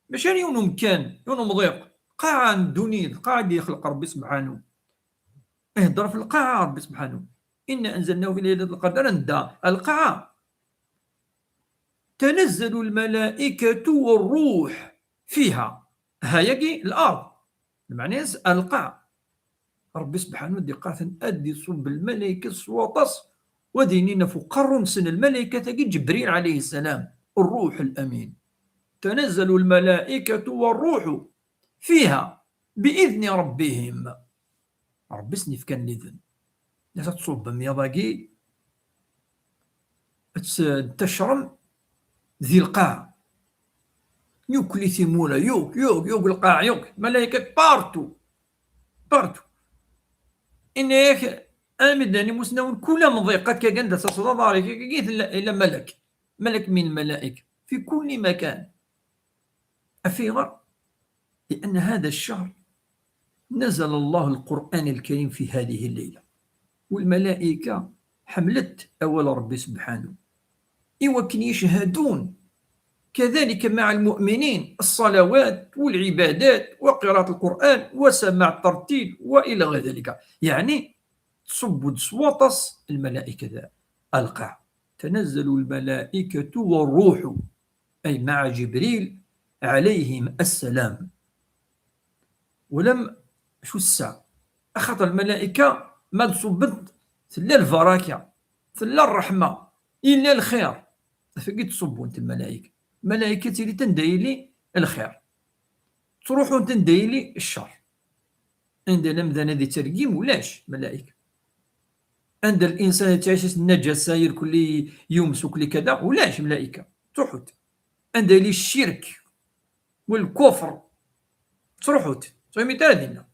ماشي يونو مكان يونو مضيق قاع دوني قاعد يخلق ربي سبحانه اهدر في القاعه ربي سبحانه إنا أنزلناه في ليلة القدر عند القاعة تنزل الملائكة والروح فيها هايجي الأرض المعنى القاع ربي سبحانه دقات أدي صب الملائكة صوتس ودينين فقر سن الملائكة تجي جبريل عليه السلام الروح الأمين تنزل الملائكة والروح فيها بإذن ربهم ربي سنف كان لذن لا تصب ميضاقي تشرم ذي القاع يوك لي ثيمولا يوك القاع يوك ملائكة بارتو إنك أمداني مسنون كل مضيقات كجندة تصدى ضارك كجيت إلى ملك من الملائكة في كل مكان أفيغر لأن هذا الشهر نزل الله القرآن الكريم في هذه الليلة والملائكة حملت أول ربي سبحانه يوكن يشهدون كذلك مع المؤمنين الصلوات والعبادات وقراءة القرآن وسماع الترتيل وإلى غير ذلك يعني تصب صوتس الملائكة ذا القاع تنزل الملائكة والروح أي مع جبريل عليهم السلام ولم شو الساعة خاطر الملائكة ما تصبت لا البركة لا الرحمة إلا الخير. فكي تصبوا انت الملائكة تيلي تندايلي الخير، تروحوا تندايلي الشر. عندنا مثلا هذه ترقيم ولاش ملائكة، عند الانسان تعيش النجاسة يركل يومس وكل كذا ولاش ملائكة تروحوا. عند لي الشرك والكفر تروحوا صومي تاذينا.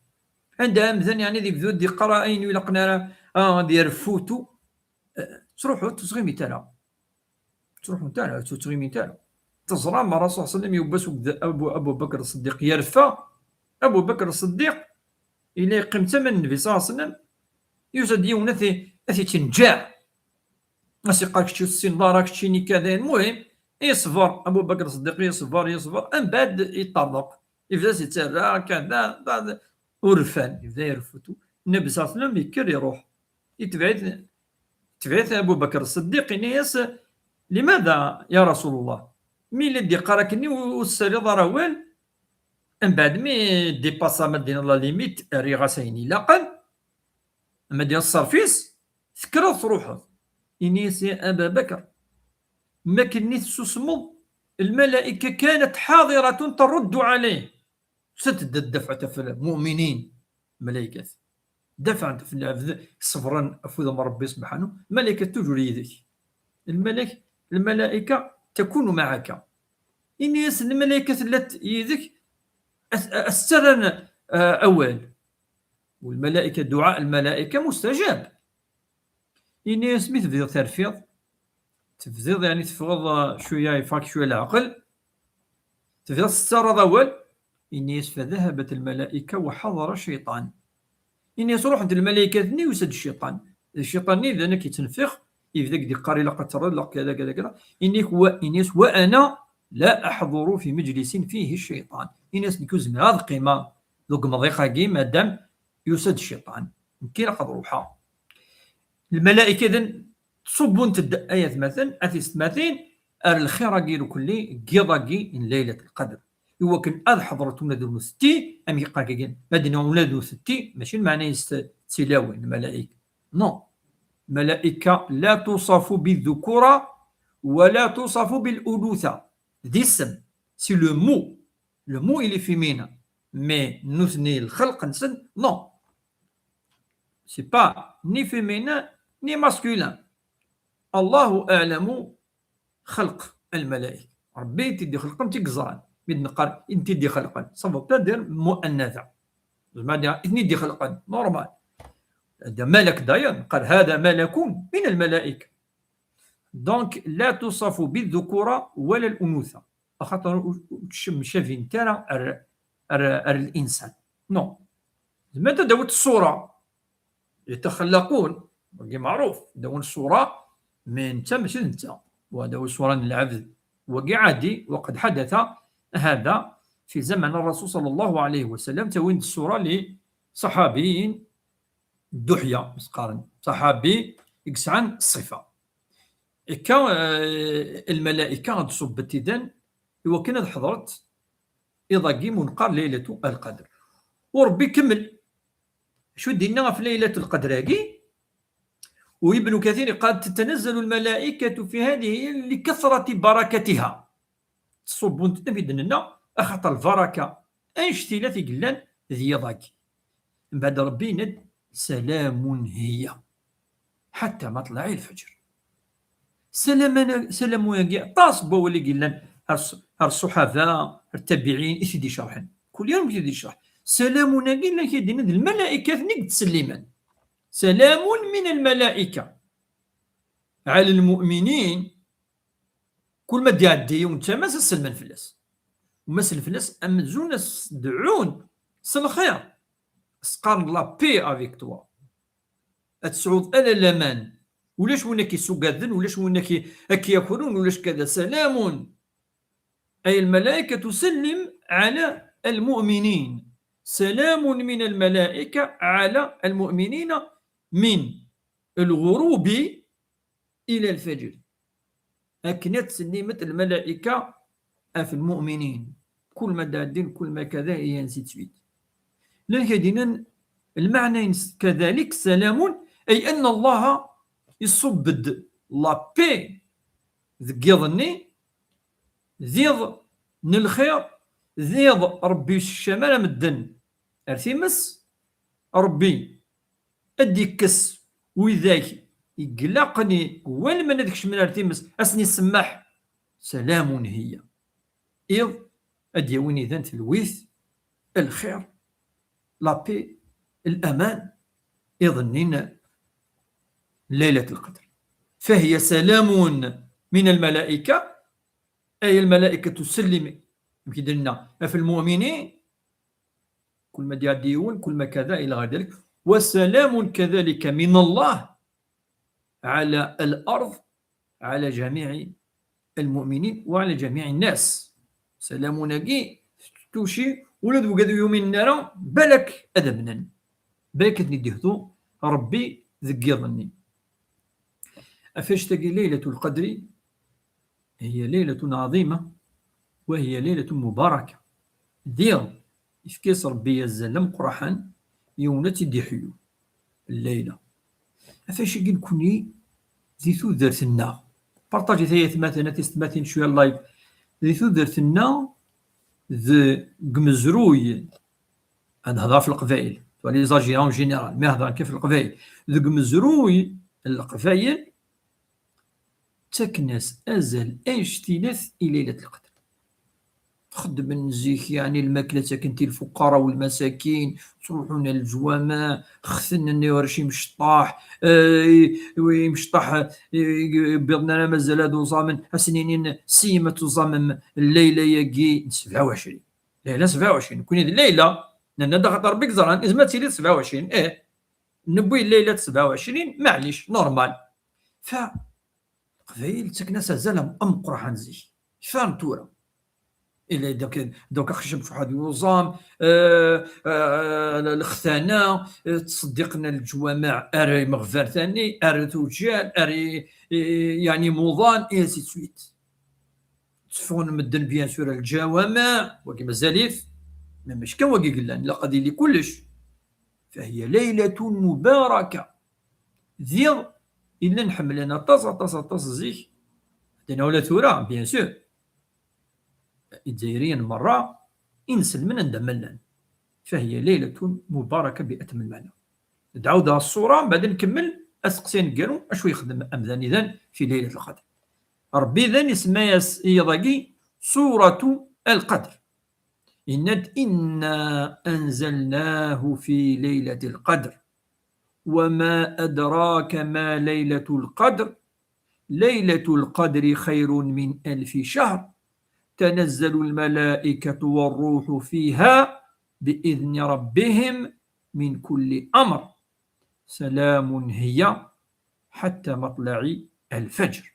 عندها مثلا يعني ذي بذود دي قرائن يلقنا ديال فوتو تروحوا تصغيمي تالا، تروحوا تالا تصغيمي تالا. تزرع مع الرسول صلى الله عليه وسلم يوبس ابو بكر الصديق يرفع. ابو بكر الصديق الى قيمته من النبي صلى الله عليه وسلم يوجد يوم اثي تنجاع ماشي قالك شي السن راك شي كذا. المهم يصبر ابو بكر الصديق يصبر من بعد يطرق يبدا يتسرع كذا بعد ورفان يبدا يرفدو. النبي صلى الله عليه وسلم يكر يروح تبعث ابو بكر الصديق ياس لماذا يا رسول الله مي اللي قراكني والسرير راه وال من بعد مي ديباسا مدينا لا ليميت ريغاسيني لاقل اما ديال السرفيس فكرت روحه إنيس يا أبا بكر ما كنيت تصمد الملائكة كانت حاضرة ترد عليه. ستد الدفعة في المؤمنين ملائكة دفع في صبرا أفوذ ربي سبحانه ملائكة تجري يدك الملائكة تكون معك. إنيس الملائكة التي يدك السرن أول والملائكة دعاء الملائكة مستجاب. إنيس مثل في ترفيض تفضيض يعني تفرض شويه يفاك شويه العقل تفضيض الستار اول. إنيس فذهبت الملائكه وحضر الشيطان. إنيس روح عند الملائكه ثني وسد الشيطان اذا كيتنفخ يبدا دي قاري لا قتر لا كذا كذا كذا. إنيس وانا لا احضر في مجلس فيه الشيطان. إنيس نكوز من هذه القيمه ذوك مضيقه كي مادام يسد الشيطان كي نقدر روحها الملائكه اذن تصبون تد آيات مثلا أثيست مثلا الخير غير كلي قيضاقي إن ليلة القدر هو كان أذ حضرة ولاد ستي أم يقاقين مدينة ولاد ستي ماشي المعنى تلاوي الملائكة نو. ملائكة لا توصف بالذكورة ولا توصف بالأنوثة دي السم سي لو مو إلي فيمينا مي نثني الخلق نسن نو سي با ني فيمينا ني ماسكولين. الله أعلم خلق الملائكة ربي تدي خلقا تيقزران مد قال انت دي خلقا صفو تدير مؤنثة زعما اثني دي خلقا نورمال. هذا ملك داير قال هذا ملك من الملائكة دونك لا توصف بالذكورة ولا الأنوثة خاطر تشم شافين تاع الإنسان نو. زعما داوت الصورة يتخلقون معروف داون الصورة من انت ماشي انت وهذا هو صورة العبد وقع عادي. وقد حدث هذا في زمن الرسول صلى الله عليه وسلم توين الصورة لصحابيين دحية مسقارن صحابي يقس عن الصفة الملائكة تصبت إذن هو كانت حضرت إذا قي منقر ليلة القدر وربي كمل شو دينا في ليلة القدر هاكي. وابن كثير قال تتنزل الملائكة في هذه لكثرة بركتها تصبون تنفذنا أخطى البركة أنشتي في قلان ذي ضاك من بعد ربي ند سلام هي حتى مطلع الفجر. سلام يا طاسبوا واللي قلنا الصحابة التابعين ايش يدي شرحن كل يوم يدي شرح سلام قلنا كيدينا الملائكة نقد تسليما سلام من الملائكة على المؤمنين كل ما ديعدي وانت ما تسلم الفلاس وما الفلاس امزون دعون الخير سقار لا بي افيك توا تسعود الا الامان ولاش ونا كيسوقادن ولاش ونا كياكلون ولاش كذا. سلام اي الملائكه تسلم على المؤمنين سلام من الملائكه على المؤمنين من الغروب الى الفجر. أكنت سلمت الملائكة في المؤمنين كل ما دادين كل ما كذا ينسي تسويت لكن المعنى كذلك سلام، أي أن الله يصبد لا بي ذكيضني زيض الخير، زيض ربي الشمال مدن ارثمس ربي اديكس وذاك يقلقني وين من هذاك من ارثمس اسني السماح سلام هي إذ أديوني ذن تلويث الخير لابي الأمان يظنين ليلة القدر، فهي سلام من الملائكة، أي الملائكة تسلم يمكن لنا في المؤمنين كل ما ديون كل ما كذا إلى غير ذلك، وسلام كذلك من الله على الأرض على جميع المؤمنين وعلى جميع الناس. سلام نقي توشي ولد وقد يومين نرى بالك أدبنا بالك ندهدو ربي ذكيضني. أفاش تقي ليلة القدر؟ هي ليلة عظيمة وهي ليلة مباركة ديال إفكيس ربي يزلم قرحا يونتي ديحيو الليلة. أفاش يقول كوني زيثو درتنا بارطاجي ثيث مثلا تستماثين شوية اللايف زيثو درتنا ذ قمزروي نهضر في القبائل ولي زاجيرون جينيرال ما هضر كيف القبائل ذ قمزروي القبائل تكنس أزل أشتينث إلى ليلة القدر. خدم النزيك يعني الماكلة تاكنتي الفقراء والمساكين تروحون الجوامع خثن ورشي مشطاح مشطاح بيضنا مازال هادو زامن سنين سيمة زامن الليلة ياكي 27 ليلة 27 كون هذه الليلة لأن خاطر بك زران إزما تيلي 27 نبوي الليلة 27 معليش نورمال. ف قبايل تكناس زالهم قرحان زيك فان تورا إلا دوكا خشب فحاد يوزام الختانة تصدقنا الجوامع أري مغفر ثاني أري توجال أري يعني موضان إيسي سويت تفون مدن بيان سور الجوامع وكي مازاليف مش كان وكي قلان لقد لي كلش. فهي ليلة مباركة ذيغ إلا نحمل أنا طاس زيك دينا ولا ثورة بيان سور الجزائريين مرة إنسلمنا ندملنا. فهي ليلة مباركة بأتم المعنى. تعاود الصورة بعد نكمل أسقسين قالوا أشو يخدم أمذان إذن في ليلة القدر. ربي إذن اسمها يضاقي سورة القدر إنا أنزلناه في ليلة القدر وما أدراك ما ليلة القدر ليلة القدر خير من 1000 شهر تنزل الملائكة والروح فيها بإذن ربهم من كل أمر سلام هي حتى مطلع الفجر.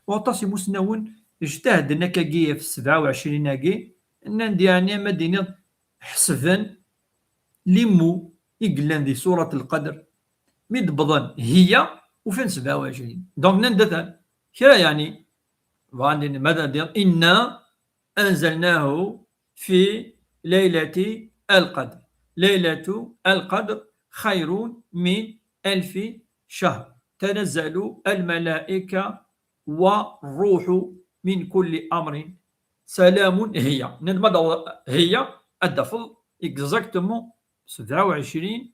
وتصم سنون اجتهد نكاقية في 27 ناقي أن يعني مدينة حسفا لمو إقلان ذي سورة القدر مدبضا هي وفين 27 دونك نندثن كرا يعني ماذا إنا أنزلناه في ليلة القدر ليلة القدر خير من 1000 شهر تنزل الملائكة والروح من كل أمر سلام هي هي الدفل exactement 27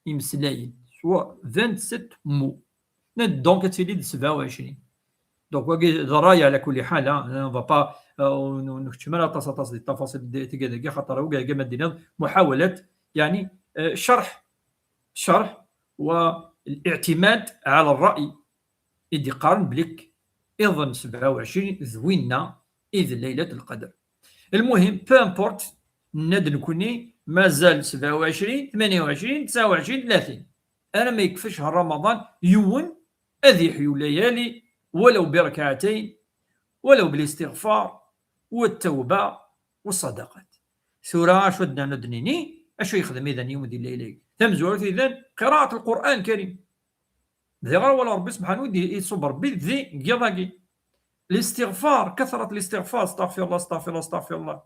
إمسلاين سواء 27 مو دونك تسيلي 27 دونك ضرايا على كل حال انا فابا نكتمل التفاصيل تاع خاطر كاع مدينا محاوله يعني شرح والاعتماد على الراي اللي قارن بليك اظن 27 زوينه اذ ليله القدر. المهم بامبورت ند نكوني مازال 27 28 29 30 انا ما يكفيش شهر رمضان يون اذي حيو ليالي ولو بركعتين ولو بالاستغفار والتوبة والصدقات. سورة شدنا ندنيني أشو يخدم إذن يوم دي الليلة تمزورت إذن قراءة القرآن الكريم ذي غير ولا ربي سبحانه ودي يصبر بذي قضاقي الاستغفار كثرة الاستغفار استغفر الله استغفر الله استغفر الله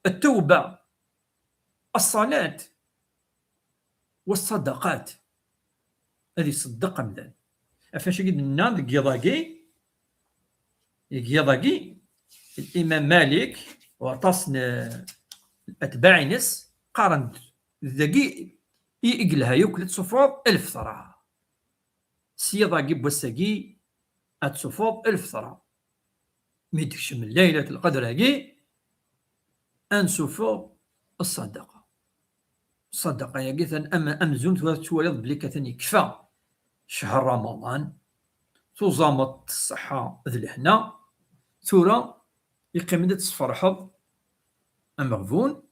التوبة الصلاة والصدقات هذه صدق مدان فاش قلنا يضاقي الامام مالك وتصن اتباع نس قارن ذاقي يقلها يوكل تصفوض 1000 ثرى سيضاقي بوساقي اتصفوض 1000 ثرى ميدكش من ليلة القدر هاقي انسفوض الصدقة يا قيثا امزون توالد بلي كثني كفى شهر رمضان تزامط الصحة ذي الهنا ثورة يقيم دا تصفرحض أمغفون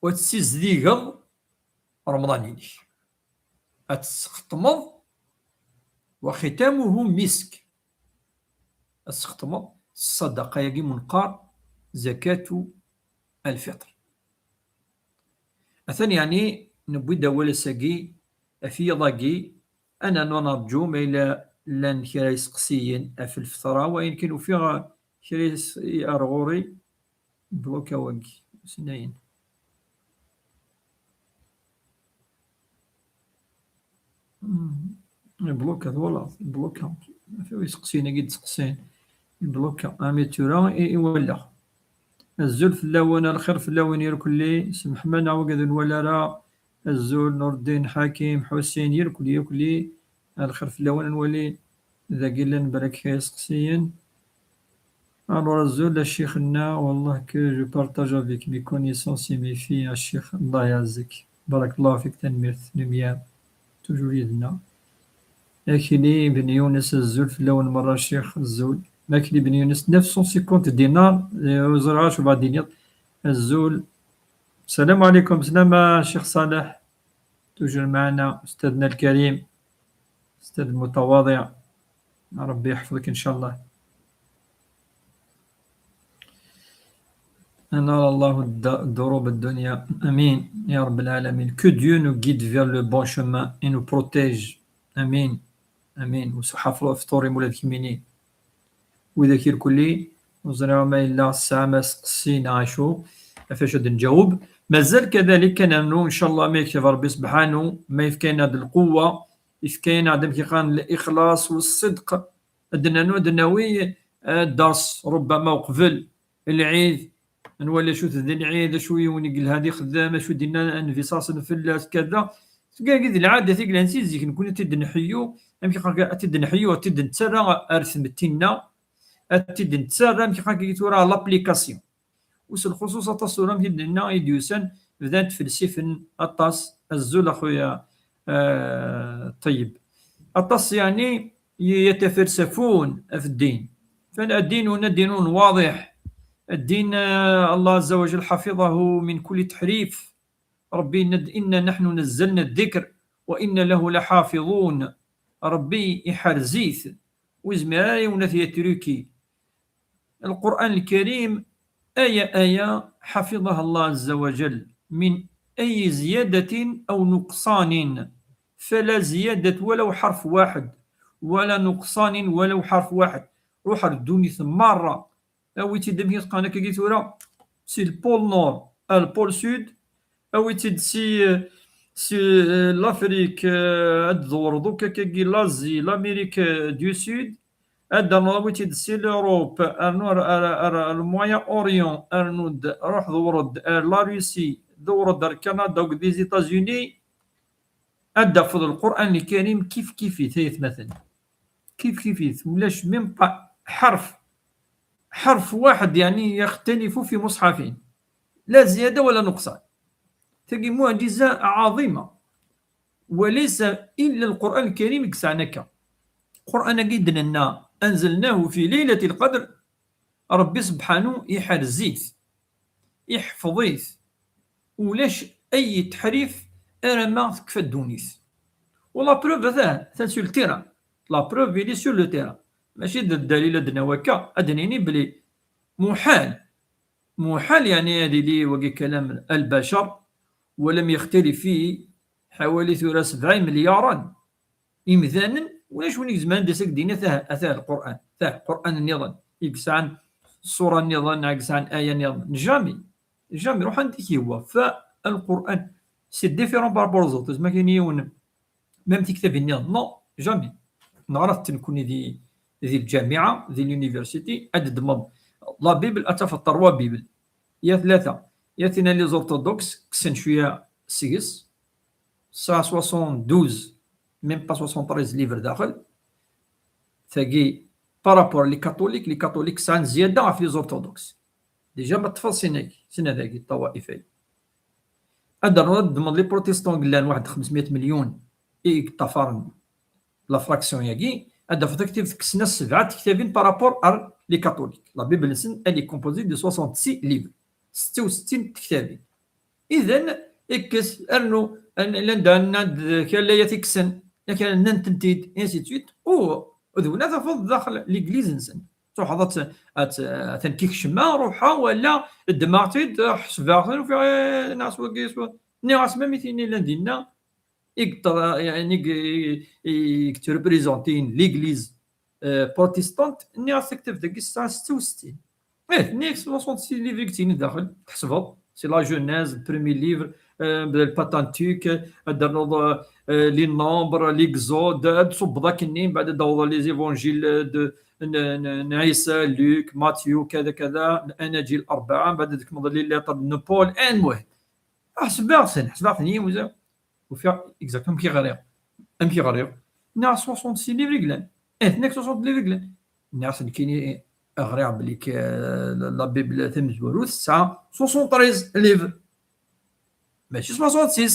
وتسيزديغض رمضانينك أتسختمض وختامه مسك أتسختمض الصدقة يجي منقار زكاة الفطر أثن يعني نبوي دولة ساقي في ضاقي أنا نرجو ما إلى لان كرايس قسيين في الفطرة وإن كانوا فيها كرايس أرغوري بلوكا واقي سنين البلوكا ولا البلوكا فيه يسقسينا قد سقسين البلوكا اميتورا ولا الزول في اللون الخير في اللون يركلي سمح منا وقد ولا را الزول نور الدين حكيم حسين يركلي الخير في اللون نولي إذا قلنا نبارك يسقسيين alors الزول الشيخ لنا والله que je partage avec mes connaissances et mes filles الشيخ الله يعزك بارك الله فيك تنمير نميام توجور يدنا أكلي بن يونس الزول في الأول مرة الشيخ الزول أكلي بن يونس 950 دينار وزرعاش وبعدين الزول السلام عليكم سلام الشيخ صالح توجور معنا أستاذنا الكريم أستاذ المتواضع ربي يحفظك إن شاء الله أنا الله الدروب الدنيا أمين يا رب العالمين que Dieu nous guide vers le bon chemin et nous protège أمين أمين وحفظوا فطوري مولاد كميني وذاك الكلي وزرع ما إلا الساعة ما سقسينا عاشو فاش غادي نجاوب مازال كذلك كنامنوا إن شاء الله ما يكتب ربي سبحانه ما يفكاين هاد القوة يفكاين عدم كيقان الإخلاص والصدق دناوي الدرس ربما وقبل العيد نولي شو ذي العيد شويه ونقل هذه خدامه شو دينا انفصاص نفلاس كذا كاع العاده تيقول نسيزيك نكون تدنحيو امشي قال تدنحيو تدنتسرى ارسمتينا تدنتسرى امشي قال تورا لابليكاسيون وس الخصوص تصورا في دنا يديوسن بدات فلسفن الطاس الزول اخويا طيب الطاس يعني يتفلسفون في الدين فالدين دين واضح الدين الله عز وجل حفظه من كل تحريف ربي إنا نحن نزلنا الذكر وإن له لحافظون ربي يحرزيث وزماي ونثي تركي القرآن الكريم آية حفظها الله عز وجل من أي زيادة أو نقصان فلا زيادة ولو حرف واحد ولا نقصان ولو حرف واحد روح ردوني ثمارة أو تدمي تقانا كيتورا سي البول نور البول سود أو تدسي سي لافريك الدور دوكا كي لازي لامريك دو سود أدنا تدسي لأوروب المويا أوريون أرنود روح دورد لا روسي دورد كندا ودي زيتازوني أدا في القرآن الكريم كيف ثيث مثلا كيف ولاش ميم حرف واحد يعني يختلف في مصحفين لا زيادة ولا نقصان تجي معجزة عظيمة وليس إلا القرآن الكريم كسعنك القرآن قدنا أنزلناه في ليلة القدر ربي سبحانه يحرزيث يحفظيث ولاش أي تحريف أرما تكفى الدونيس ولا بروف هذا سور التيران لا بروف إلي سور لو تيران ماشي الدليل أدنى وكا أدنيني بلي محال يعني هذه لي وقي كلام البشر ولم يختلف فيه حوالي 70 مليارا إمذانا ولاش ونيك زمان داسك دينا ثاه القرآن ثاه القرآن النظام يقص عن الصورة النظام يقص عن آية النظام جامي روح عندك هو فالقرآن سي ديفيرون بارابور زوتر. ما كاين يون ميم تكتب نو جامي نهار تنكوني دي الجامعه دي اليونيفرسيتي ادمض لا بيبل اتفا 3 بيبل يا 3 يا تينا لي زورتودوكس كسن شويه 6 سا 72 ميم با 73 ليفر داخل ثاقي بارابور لي كاثوليك سان زياده في لي زورتودوكس ديجا ما تفاصيل سنه ذاك الطوائفي ادر نضمن لي بروتيستون قلان واحد 500 مليون طفرن لا فراكسيون ياكي هذا فتكتب كسنا 7 كتابين بارابور ار لي كاثوليك لا بيبل نسن الي كومبوزي دو 66 ليفر 66 كتابين اذا اكس ارنو لندن كان لا يتكسن كان ننتنتيد انسي تويت او ذونا تفضل داخل ليغليز نسن تروح حضرت تنكيك شما روحها ولا الدماغتيد حسبها في ناس وكيس ناس ما مثيني لندينا يقدر يعني يكتربريزونتين ليغليز بروتستانت ناس تكتب داك الساعه 66 نيكس 66 ليفر كتيني داخل تحسبها سي لا جونيز البريمي ليفر الباتانتيك دار لي نومبر ليكزود تصب ذاك النيم بعد داوض لي زيفونجيل عيسى لوك ماتيو كذا كذا الاناجيل الاربعه بعد ذاك نظر لي ليطر نبول المهم حسبها نيم وفيها اكزاكتوم كي غريغ نا 66 ليفر كلان هناك 60 ليفر كلان الناس اللي كاينين غريغ بلي لا بيبل تمز وروث ساعه 73 ليفر ماشي 66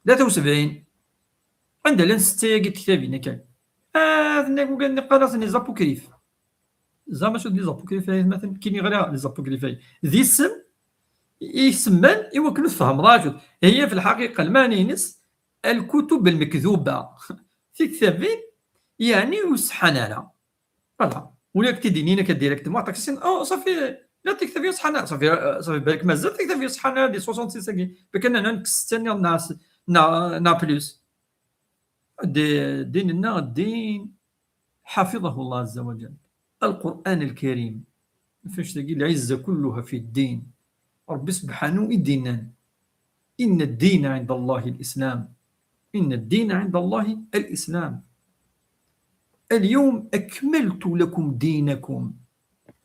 73 عندها لان 6 كتابين كان هناك وقال لي قرات لي زابوكريف زعما شو دي زابوكريف مثلا كاينين غير لي زابوكريف ذي السم يسمن يوكلوا فهم راجل هي في الحقيقه المانينس الكتب المكذوبه في كتابين يعني وسحنانه فوالا ولا كتدينينا كديريكتومون عطاك سين صافي لا تكتب في صحنا صافي بالك مازال تكتب في صحنا دي 66 بكن انا نكستني الناس نا بلوس ديننا الدين حفظه الله عز وجل القرآن الكريم فاش تلقي العزة كلها في الدين ربي سبحانه يدينا إن الدين عند الله الإسلام إن الدين عند الله الإسلام اليوم أكملت لكم دينكم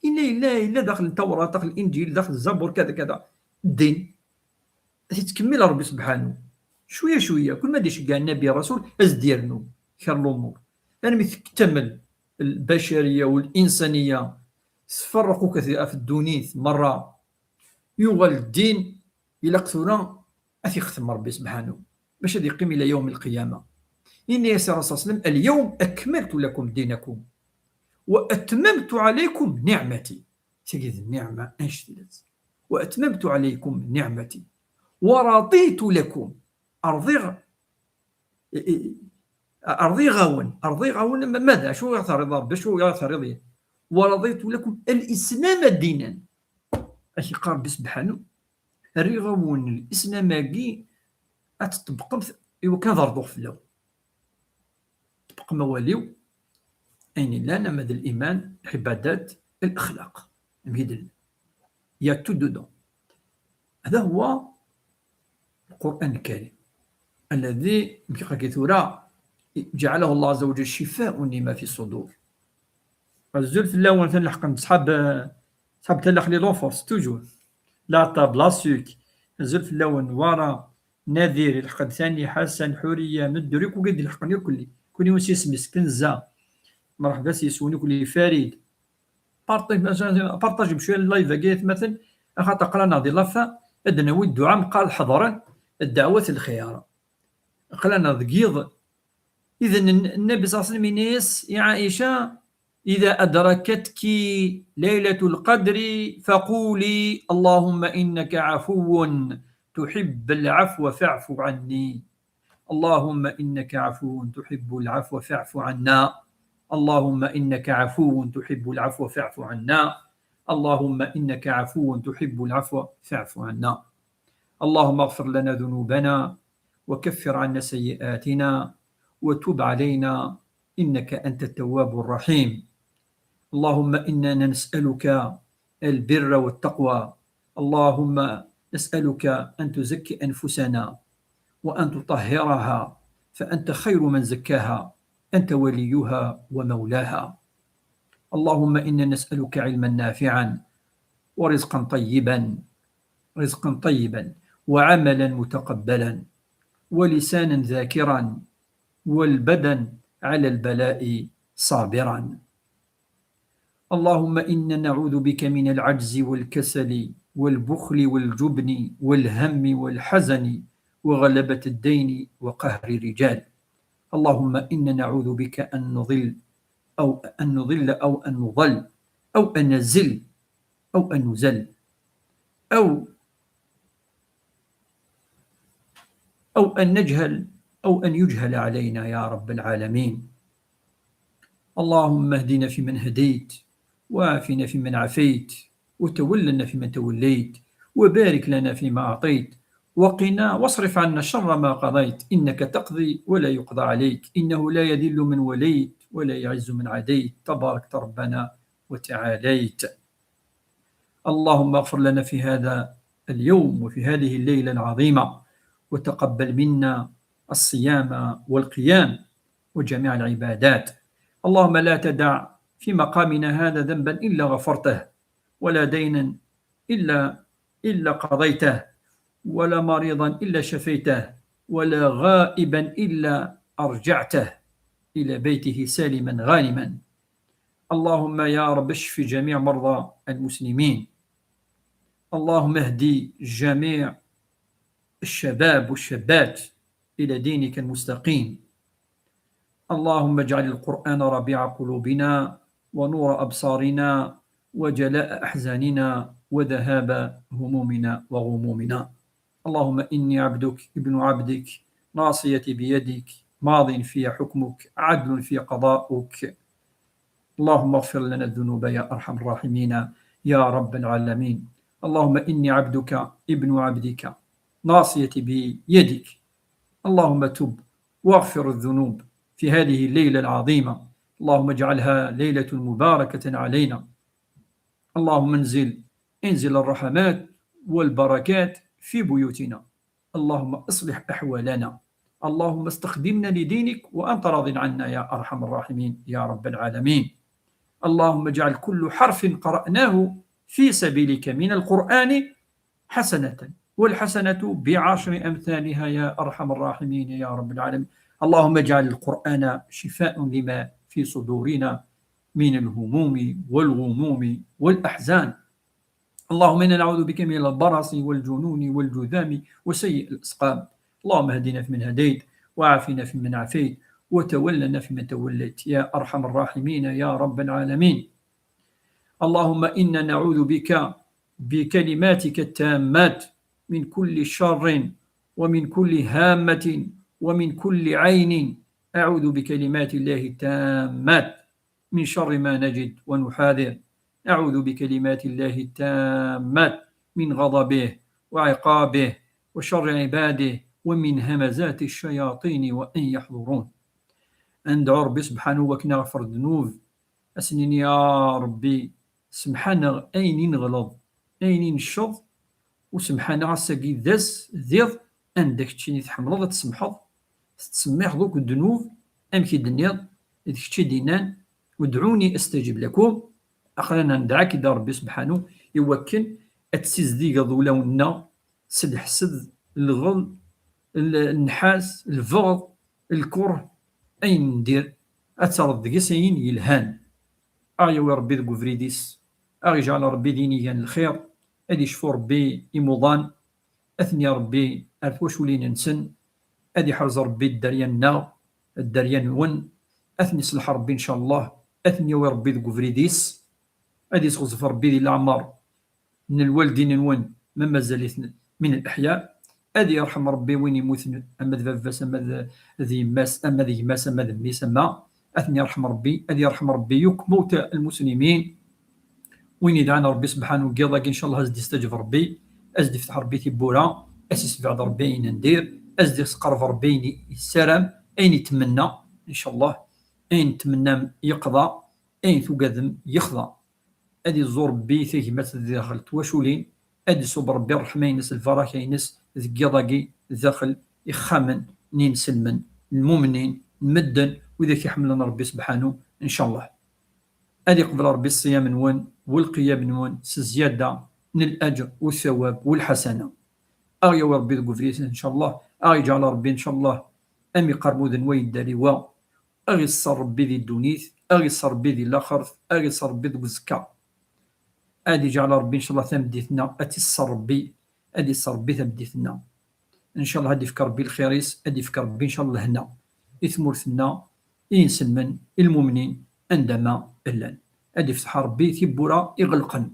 إلا داخل التوراة داخل الإنجيل داخل الزبور كذا كذا الدين تكمل ربي سبحانه شويه كل ما ديش كاع النبي رسول ازديرنو خير الامور يعني مثل تكتمل البشريه والانسانيه تفرقوا كثيرا في الدونيث مره يوغل الدين الى قثونا اثي ختم ربي سبحانه باش هذا يقيم الى يوم القيامه إني يا رسول الله صلى الله عليه وسلم اليوم أكملت لكم دينكم وأتممت عليكم نعمتي سيد النعمة أنشدت وأتممت عليكم نعمتي ورضيت لكم أرضي غاون ماذا شو يعترض شو يعترض ورضيت لكم الإسلام دينا أشي قال سبحانه الرغون الإسلام كي أتطبق كان ضرضوخ في اللو تبقى مواليو أين لا نمد الإيمان العبادات الأخلاق ميدل يا تو دودون هذا هو القرآن الكريم الذي بحكيثورا جعله الله عز وجل شفاء لما في الصدور الزول في اللون تنلحق صحاب تلخ لي لونفورس توجور لا طاب لا سوك الزول في اللون ورا نذير الحق ثاني حسن حوريه مدرك وقد الحقني كلي كوني وسي سميس كنزا مرحبا سيسوني كلي فريد بارطاج بشويه اللايف قالت مثلا خاطر قرانا دي لافا ادنا ود دعاء قال حضرا الدعوه الخيار قرانا دقيض اذا النبي صلى الله عليه وسلم يا عائشه اذا ادركتك ليله القدر فقولي اللهم انك عفو تحب العفو فاعف عني اللهم إنك عفو تحب العفو فاعف عنا اللهم إنك عفو تحب العفو فاعف عنا اللهم إنك عفو تحب العفو فاعف عنا اللهم اغفر لنا ذنوبنا وكفر عنا سيئاتنا وتب علينا إنك أنت التواب الرحيم اللهم إننا نسألك البر والتقوى اللهم نسألك أن تزكي أنفسنا وأن تطهرها، فأنت خير من زكاها، أنت وليها ومولاها. اللهم إنا نسألك علما نافعا ورزقا طيبا وعملا متقبلا ولسانا ذاكرا والبدن على البلاء صابرا. اللهم إنا نعوذ بك من العجز والكسل والبخل والجبن والهم والحزن وغلبة الدين وقهر الرجال. اللهم إنا نعوذ بك أن نضل أو أن نضل أو أن نزل أو أن نزل أو أن نجهل أو أن يجهل علينا يا رب العالمين. اللهم اهدنا فيمن هديت، وعافنا فيمن عافيت، وتولنا فيمن توليت، وبارك لنا فيما أعطيت، وقنا واصرف عنا شر ما قضيت، إنك تقضي ولا يقضى عليك، إنه لا يذل من وليت ولا يعز من عاديت، تباركت ربنا وتعاليت. اللهم اغفر لنا في هذا اليوم وفي هذه الليلة العظيمة، وتقبل منا الصيام والقيام وجميع العبادات. اللهم لا تدع في مقامنا هذا ذنبا إلا غفرته، ولا دينا إلا قضيته، ولا مريضا إلا شفيته، ولا غائبا إلا أرجعته إلى بيته سالما غانما. اللهم يا رب اشف جميع مرضى المسلمين. اللهم اهدي جميع الشباب والشابات إلى دينك المستقيم. اللهم اجعل القرآن ربيع قلوبنا ونور أبصارنا وجلاء أحزاننا وذهاب همومنا وغمومنا. اللهم إني عبدك ابن عبدك، ناصيتي بيدك، ماض في حكمك، عدل في قضاؤك. اللهم اغفر لنا الذنوب يا أرحم الراحمين يا رب العالمين. اللهم إني عبدك ابن عبدك، ناصيتي بيدك. اللهم تب واغفر الذنوب في هذه الليلة العظيمة. اللهم اجعلها ليلة مباركة علينا. اللهم انزل الرحمات والبركات في بيوتنا. اللهم اصلح أحوالنا. اللهم استخدمنا لدينك وأنت راض عنا يا أرحم الراحمين يا رب العالمين. اللهم اجعل كل حرف قرأناه في سبيلك من القرآن حسنة، والحسنة ب10 أمثالها يا أرحم الراحمين يا رب العالمين. اللهم اجعل القرآن شفاء لما في صدورنا من الهموم والغموم والأحزان. اللهم إنا نعوذ بك من البرص والجنون والجذام وسيء الأسقام. اللهم اهدنا فيمن هديت، وعافنا فيمن عافيت، وتولنا فيمن توليت يا أرحم الراحمين يا رب العالمين. اللهم إنا نعوذ بك بكلماتك التامات من كل شر ومن كل هامة ومن كل عين. أعوذ بكلمات الله التامات من شر ما نجد ونحاذر. أعوذ بكلمات الله التامات من غضبه وعقابه وشر عباده ومن همزات الشياطين وأن يحضرون. أندعو ربي سبحانه وكنغفر الذنوب أسنين يا ربي. سبحانه أين نغلط أين نشض، وسبحانه عساكي ذاس ذيض عندك تشيني تحملض تسمحض تسميح ذوك الذنوب أمكي دنيا تشي دينان ودعوني أستجب لكم. أخرنا ندعك إذا ربي سبحانه يوكل أتسيز ديقا ذولاونا سد حسد الغل النحاس الفغض الكره أين ندير أترد قسين يلهان. أغيو ربي ذو فريديس أغي جعل ربي دينيا الخير أدي شفو ربي إمضان أثني ربي أرثوش ولين نسن أدي حرز ربي الدريان ون أثني صلح ربي إن شاء الله أثني وربي ذو فريديس أدي صغزف ربي ذي العمر من الوالدين ون من مازال من الأحياء أدي يرحم ربي وين يموت أما ذفاس أما ذي ماس أما ذي ماس أما ذي ميس أما أثني يرحم ربي أدي يرحم ربي يك موتى المسلمين وين يدعنا ربي سبحانه قيضاك إن شاء الله أزدي استجف ربي أزدي فتح ربي تبورا أسيس بعد ربي ندير أزدي سقرف ربي السلام أين يتمنى إن شاء الله أين يتمنى يقضى أين توقذم يخضى. أدي الزور بي ثيه مثل داخل تواشولين أدي صوب ربي الرحمة ينس الفراك ينس ذقيضاقي داخل يخامن نين سلمن المؤمنين المدن وإذا كيحملنا ربي سبحانه إن شاء الله. هذه قبل ربي الصيام نون والقيام نون سزيادة من الأجر والثواب والحسنة. أغي ربي القفريس إن شاء الله، أغي جعل ربي إن شاء الله أمي قربو ذنوي الداري أغي صار ربي ذي الدونيث، أغي صار ربي ذي الآخر، أغي صار ربي ذي الزكاة. أدي جعل ربي إن شاء الله ثمديثنا أتي صار ربي، أدي صار ربي ثمديثنا إن شاء الله. هدي فكر ربي الخيريس، هدي فكر ربي إن شاء الله هنا إثمرثنا إنسلمن المؤمنين عندما إلان. هدي فتح ربي ثبورا يغلقن.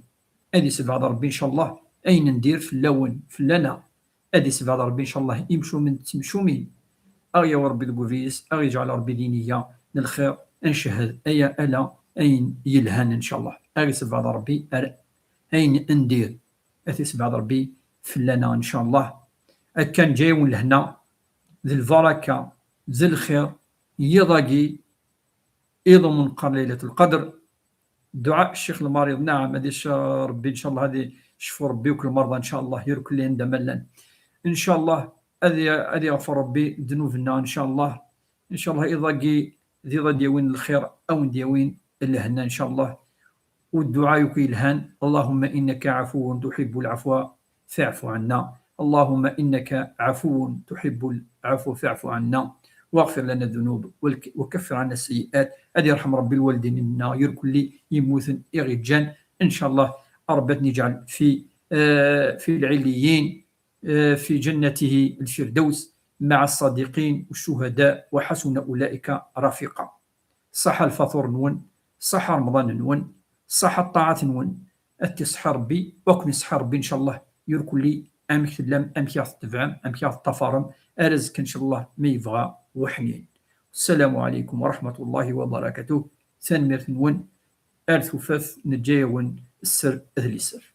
هدي سبع ربي إن شاء الله أين ندير في اللون في اللنا. هدي سبع ربي إن شاء الله يمشوا من تمشومين. أغي وربي القفيس، أغي جعل ربي دينية للخير نشهد أيا ألا أين يلهن إن شاء الله. أغي سبع ربي أين ندير أثي سبع ربي في اللنا إن شاء الله. كان جايون لهنا ذي البركة ذي الخير يضاقي يضمن قر ليلة القدر. دعاء الشيخ المريض نعم هذه ربي إن شاء الله هذه شفو ربي وكل مرضى إن شاء الله يرك اللي عنده ملان إن شاء الله. هذه يغفر ربي ذنوبنا إن شاء الله. إن شاء الله يضاقي ذي ديوين الخير أو ديوين اللي إن شاء الله. والدعاء يكيلهان اللهم إنك عفو تحب العفو فاعف عنا. اللهم إنك عفو تحب العفو فاعف عنا واغفر لنا الذنوب وكفر عنا السيئات. هذه يرحم ربي الوالدين منا يركل لي يموت يغجان إن شاء الله. ربنا نجعل في العليين في جنته الفردوس مع الصادقين والشهداء وحسن أولئك رفيقا. صح الفطور نون، صح رمضان نون، صح الطاعات نون، أتصح ربي وكن صح ربي إن شاء الله يركل لي أمك تلم أمك يتفعم أمك يتفارم أرزك إن شاء الله ما يبغى وحنين. السلام عليكم ورحمة الله وبركاته. ثاني مرثنون أرث وفث نجاون السر أهل السر.